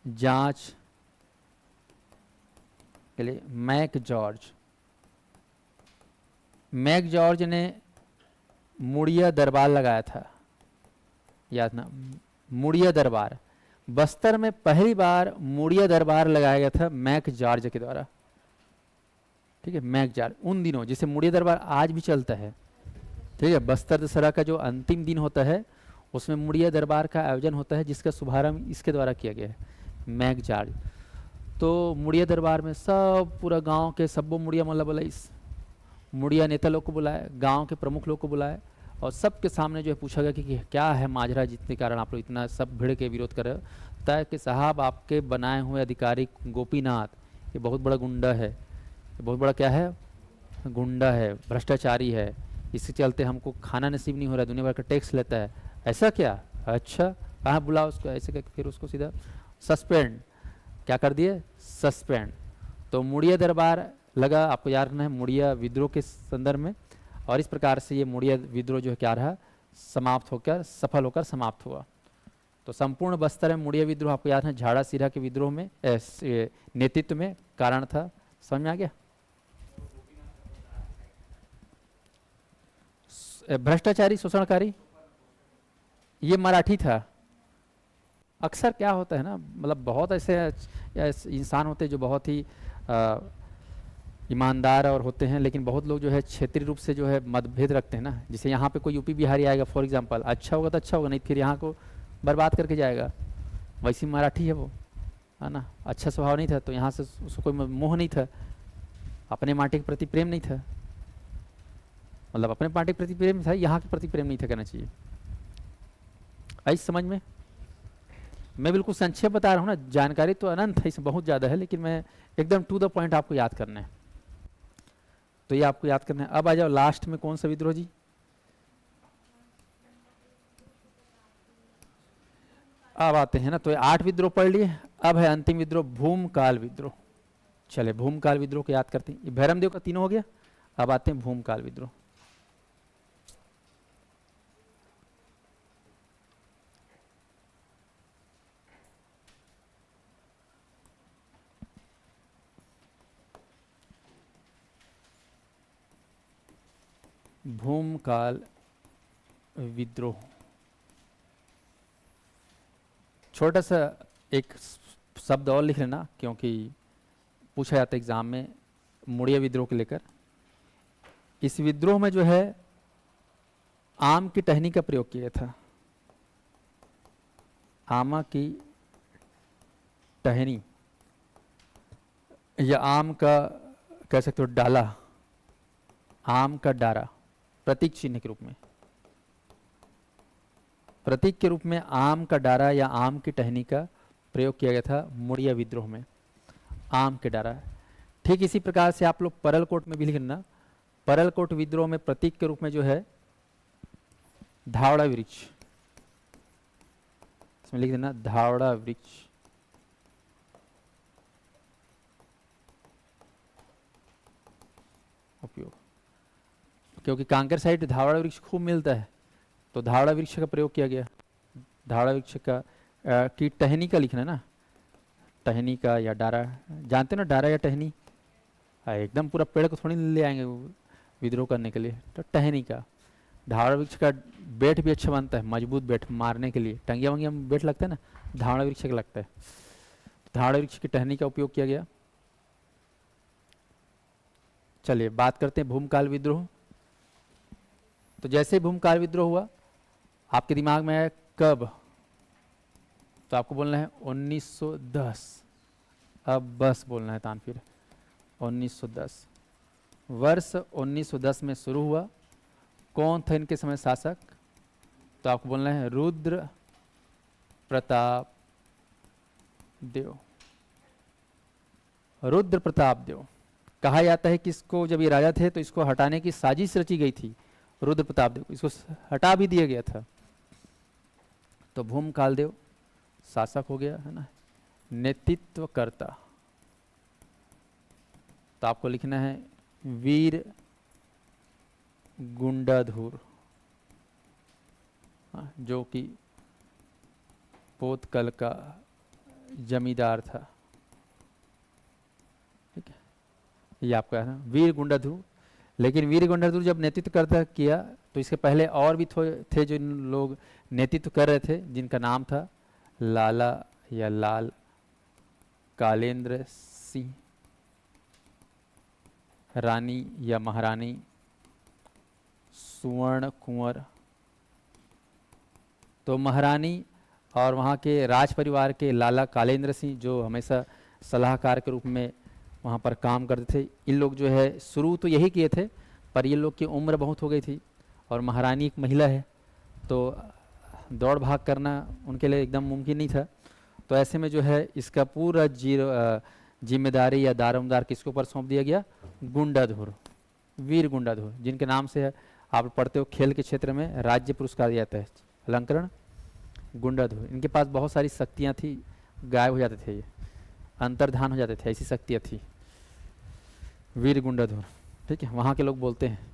Speaker 1: जांच के लिए मैक जॉर्ज ने मुड़िया दरबार लगाया था। याद ना, मुड़िया दरबार। बस्तर में पहली बार मुड़िया दरबार लगाया गया था मैक जॉर्ज के द्वारा। ठीक है, मैक जॉर्ज उन दिनों, जिसे मुड़िया दरबार आज भी चलता है। ठीक है, बस्तर दशहरा का जो अंतिम दिन होता है उसमें मुड़िया दरबार का आयोजन होता है, जिसका शुभारंभ इसके द्वारा किया गया है, मैक जॉर्ज। तो मुड़िया दरबार में सब पूरा गांव के सबो मुड़िया मोहल्ला बुलाए, मुड़िया नेता लोग को बुलाए, गांव के प्रमुख लोग को बुलाए, और सबके सामने जो है पूछा गया कि क्या है माजरा जिसके कारण आप लोग इतना सब भिड़ के विरोध कर रहे हो। बताया कि साहब आपके बनाए हुए अधिकारी गोपीनाथ ये बहुत बड़ा गुंडा है, ये बहुत बड़ा क्या है, गुंडा है, भ्रष्टाचारी है, इसके चलते हमको खाना नसीब नहीं हो रहा है, दुनिया भर का टैक्स लेता है। ऐसा क्या, अच्छा कहाँ बुलाओ उसको, ऐसे करके फिर उसको सीधा सस्पेंड, क्या कर दिए, सस्पेंड। तो मुड़िया दरबार लगा, आपको याद रखना है, मुड़िया विद्रोह के संदर्भ में। और इस प्रकार से ये मुड़िया विद्रोह जो है क्या रहा, समाप्त होकर, सफल होकर समाप्त हुआ। तो संपूर्ण बस्तर में मुड़िया विद्रोह आपको याद है झाड़ा सिरहा के विद्रोह में नेतृत्व में कारण था। समझ में आ गया। भ्रष्टाचारी शोषणकारी ये मराठी था। अक्सर क्या होता है ना, मतलब बहुत ऐसे इंसान होते हैं जो बहुत ही ईमानदार और होते हैं, लेकिन बहुत लोग जो है क्षेत्रीय रूप से जो है मतभेद रखते हैं ना। जैसे यहाँ पे कोई यूपी बिहारी आएगा फॉर एग्जांपल, अच्छा होगा तो अच्छा होगा, नहीं फिर यहाँ को बर्बाद करके जाएगा। वैसी मराठी है वो, है ना, अच्छा स्वभाव नहीं था तो यहाँ से उसको कोई मोह नहीं था, अपने माटी के प्रति प्रेम नहीं था, मतलब अपने पार्टी के प्रति प्रेम था, यहाँ के प्रति प्रेम नहीं था, कहना चाहिए। आई समझ में। मैं बिल्कुल संक्षेप बता रहा हूँ ना, जानकारी तो अनंत है, इसमें बहुत ज़्यादा है, लेकिन मैं एकदम टू द पॉइंट आपको याद करना है, तो ये आपको याद करना है। अब आ जाओ लास्ट में, कौन सा विद्रोह जी, अब आते हैं ना, तो 8 विद्रोह पढ़ लिए, अब है अंतिम विद्रोह भूमकाल विद्रोह। चले भूमकाल विद्रोह को याद करते हैं, ये भैरमदेव का तीनों हो गया। अब आते हैं भूमकाल विद्रोह। भूमकाल विद्रोह, छोटा सा एक शब्द और लिख लेना, क्योंकि पूछा जाता है एग्जाम में मुड़िया विद्रोह को लेकर। इस विद्रोह में जो है आम की टहनी का प्रयोग किया था, आमा की टहनी या आम का कह सकते हो डाला, आम का डारा, प्रतीक चिन्ह के रूप में, प्रतीक के रूप में आम का डारा या आम की टहनी का प्रयोग किया गया था मुड़िया विद्रोह में, आम के डारा। ठीक इसी प्रकार से आप लोग परलकोट में भी लिखना, परलकोट विद्रोह में प्रतीक के रूप में जो है धावड़ा वृक्ष, इसमें लिख देना धावड़ा वृक्ष। उपयोग, क्योंकि कांकेर साइड धावड़ा वृक्ष खूब मिलता है, तो धावड़ा वृक्ष का प्रयोग किया गया। धावड़ा वृक्ष का की टहनी का लिखना ना, टहनी का या डारा, जानते ना डारा या टहनी, एकदम पूरा पेड़ को थोड़ी ले आएंगे विद्रोह करने के लिए, तो टहनी का। धावड़ा वृक्ष का बेट भी अच्छा बनता है, मजबूत बेट मारने के लिए, टंगिया वंगिया में बेट लगता है ना, धावड़ा वृक्ष का लगता है। धावड़ा वृक्ष की टहनी का उपयोग किया गया। चलिए बात करते हैं भूमकाल विद्रोह। तो जैसे भूमकाल विद्रोह हुआ, आपके दिमाग में है कब, तो आपको बोलना है 1910, अब बस बोलना है तानफिर 1910, वर्ष 1910 में शुरू हुआ। कौन था इनके समय शासक, तो आपको बोलना है रुद्र प्रताप देव, रुद्र प्रताप देव। कहा जाता है कि इसको जब ये राजा थे तो इसको हटाने की साजिश रची गई थी, रुद्र प्रताप देव, इसको हटा भी दिया गया था। तो भूमकाल देव शासक हो गया, है ना, नेतृत्वकर्ता, तो आपको लिखना है वीर गुंडाधुर, जो कि पोतकल का जमींदार था। ठीक है, ये आपका है ना वीर गुंडाधुर। लेकिन वीर गुंडाधुर जब नेतृत्व करता किया तो इसके पहले और भी थे जो लोग नेतृत्व कर रहे थे, जिनका नाम था लाला या लाल कालेंद्र सिंह, रानी या महारानी सुवर्ण कुंवर। तो महारानी और वहाँ के राज परिवार के लाला कालेंद्र सिंह, जो हमेशा सलाहकार के रूप में वहाँ पर काम करते थे, इन लोग जो है शुरू तो यही किए थे, पर ये लोग की उम्र बहुत हो गई थी और महारानी एक महिला है, तो दौड़ भाग करना उनके लिए एकदम मुमकिन नहीं था। तो ऐसे में जो है इसका पूरा जिम्मेदारी या दारोमदार किसके ऊपर सौंप दिया गया? गुंडाधुर, वीर गुंडाधुर, जिनके नाम से आप पढ़ते हो खेल के क्षेत्र में राज्य पुरस्कार दिया जाता है, अलंकरण गुंडाधुर। इनके पास बहुत सारी शक्तियाँ थी, गायब हो जाते थे ये, अंतर्धान हो जाते थे, ऐसी शक्तियाँ थी। वीर गुंडाधुर, ठीक है, वहाँ के लोग बोलते हैं।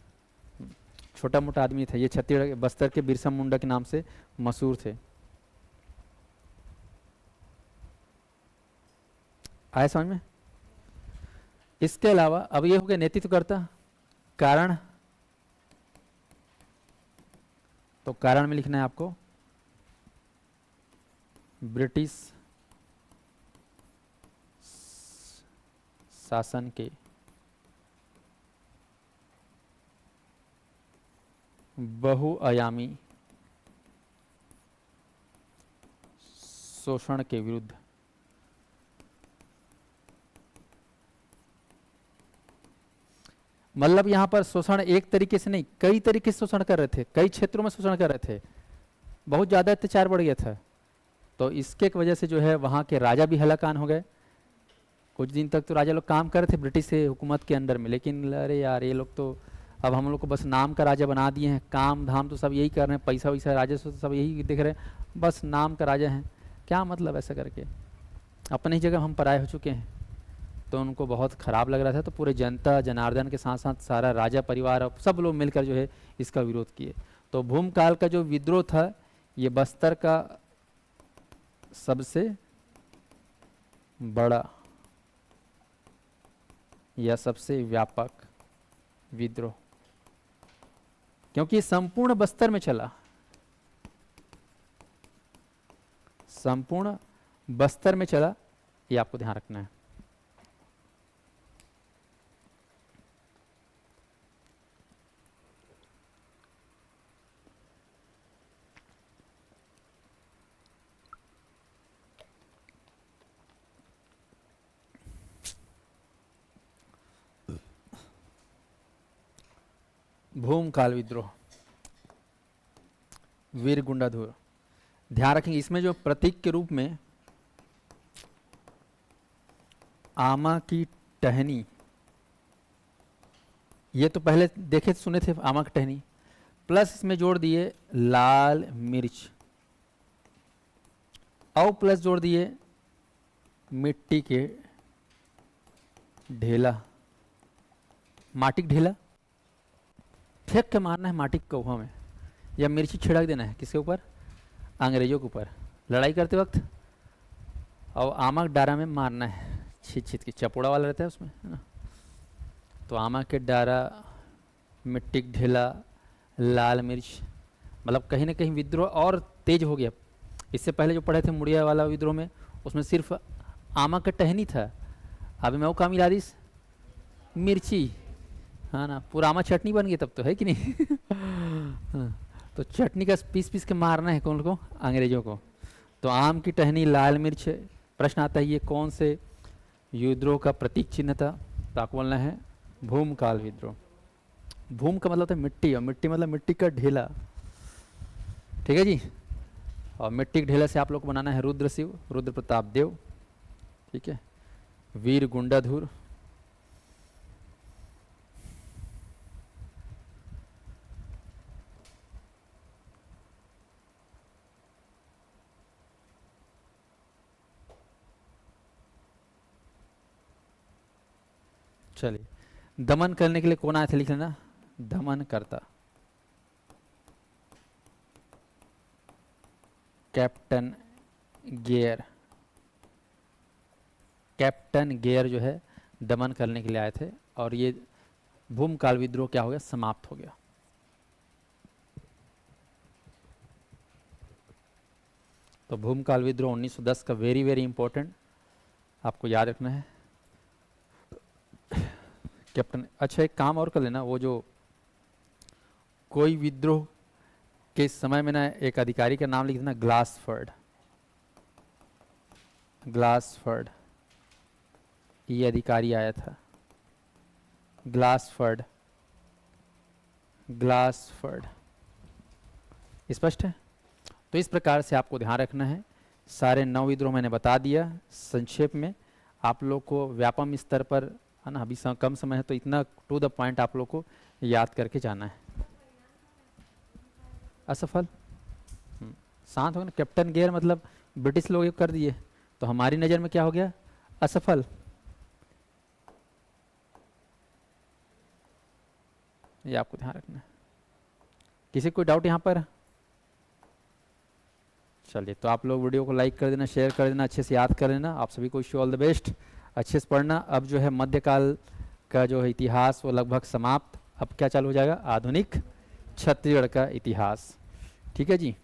Speaker 1: छोटा मोटा आदमी था ये, छत्तीसगढ़ बस्तर के बिरसा मुंडा के नाम से मशहूर थे। आए समझ में? इसके अलावा अब ये हो गया नेतृत्वकर्ता। कारण, तो कारण में लिखना है आपको ब्रिटिश शासन के बहुआयामी शोषण के विरुद्ध मतलब यहाँ पर शोषण एक तरीके से नहीं, कई तरीके से शोषण कर रहे थे, कई क्षेत्रों में शोषण कर रहे थे, बहुत ज़्यादा अत्याचार बढ़ गया था। तो इसके वजह से जो है वहाँ के राजा भी हलाकान हो गए। कुछ दिन तक तो राजा लोग काम कर रहे थे ब्रिटिश हुकूमत के अंडर में, लेकिन अरे यार ये लोग तो अब हम लोग को बस नाम का राजा बना दिए हैं, काम धाम तो सब यही कर रहे हैं, पैसा वैसा राजस्व तो सब यही दिख रहे हैं, बस नाम का राजा हैं, क्या मतलब ऐसा करके, अपनी ही जगह हम पराये हो चुके हैं। तो उनको बहुत ख़राब लग रहा था, तो पूरे जनता जनार्दन के साथ साथ सारा राजा परिवार और सब लोग मिलकर जो है इसका विरोध किए। तो भूमकाल का जो विद्रोह था ये बस्तर का सबसे बड़ा या सबसे व्यापक विद्रोह, क्योंकि संपूर्ण बस्तर में चला, संपूर्ण बस्तर में चला, ये आपको ध्यान रखना है। भूमकाल विद्रोह, वीर गुंडाधुर, ध्यान रखेंगे इसमें जो प्रतीक के रूप में आमा की टहनी, ये तो पहले देखे सुने थे आमा की टहनी, प्लस इसमें जोड़ दिए लाल मिर्च और प्लस जोड़ दिए मिट्टी के ढेला, माटी का ढेला फेंक के मारना है माटी के कौवा में, या मिर्ची छिड़क देना है किसके ऊपर? अंग्रेजों के ऊपर लड़ाई करते वक्त, और आमा के डारा में मारना है, छीत छीत के, चपोड़ा वाला रहता है उसमें, है ना। तो आमा के डारा, मिट्टी का ढेला, लाल मिर्च, मतलब कहीं ना कहीं विद्रोह और तेज हो गया। इससे पहले जो पढ़े थे मुड़िया वाला विद्रोह में, उसमें सिर्फ आमा का टहनी था, अभी मैं वो काम मिला दी मिर्ची, हाँ ना, पूरा आमा चटनी बन गई तब तो, है कि नहीं? हाँ, तो चटनी का पीस पीस के मारना है कौन को? अंग्रेजों को। तो आम की टहनी, लाल मिर्च, प्रश्न आता है ये कौन से विद्रोह का प्रतीक चिन्ह था? तो आपको बोलना है भूमकाल विद्रोह। भूम का मतलब था मिट्टी, और मिट्टी मतलब मिट्टी का ढेला, ठीक है जी। और मिट्टी के ढेला से आप लोग को बनाना है रुद्र शिव, रुद्र प्रताप देव, ठीक है, वीर गुंडाधुर, चलिए दमन करने के लिए कौन आया था लिख लेना, दमन करता, कैप्टन गेयर, कैप्टन गेयर जो है दमन करने के लिए आए थे, और ये भूमकाल विद्रोह क्या हो गया? समाप्त हो गया। तो भूमकाल विद्रोह 1910 का वेरी वेरी इंपॉर्टेंट, आपको याद रखना है। कैप्टन, अच्छा एक काम और कर लेना, वो जो कोई विद्रोह के समय में ना एक अधिकारी का नाम लिख देना, ग्लासफर्ड। ग्लासफर्ड ये अधिकारी आया था, ग्लासफर्ड। ग्लासफर्ड स्पष्ट है। तो इस प्रकार से आपको ध्यान रखना है। सारे 9 विद्रोह मैंने बता दिया संक्षेप में, आप लोग को व्यापम स्तर पर है ना, अभी कम समय है तो इतना टू द पॉइंट आप लोग को याद करके जाना है। असफल, शांत हो ना, कैप्टन गेयर मतलब ब्रिटिश लोग कर दिए, तो हमारी नज़र में क्या हो गया, असफल। ये आपको ध्यान रखना है। किसी कोई डाउट यहाँ पर? चलिए, तो आप लोग वीडियो को लाइक कर देना, शेयर कर देना, अच्छे से याद कर लेना। आप सभी को wish you all the best, अच्छे से पढ़ना। अब जो है मध्यकाल का जो है इतिहास वो लगभग समाप्त, अब क्या चालू हो जाएगा, आधुनिक छत्तीसगढ़ का इतिहास। ठीक है जी।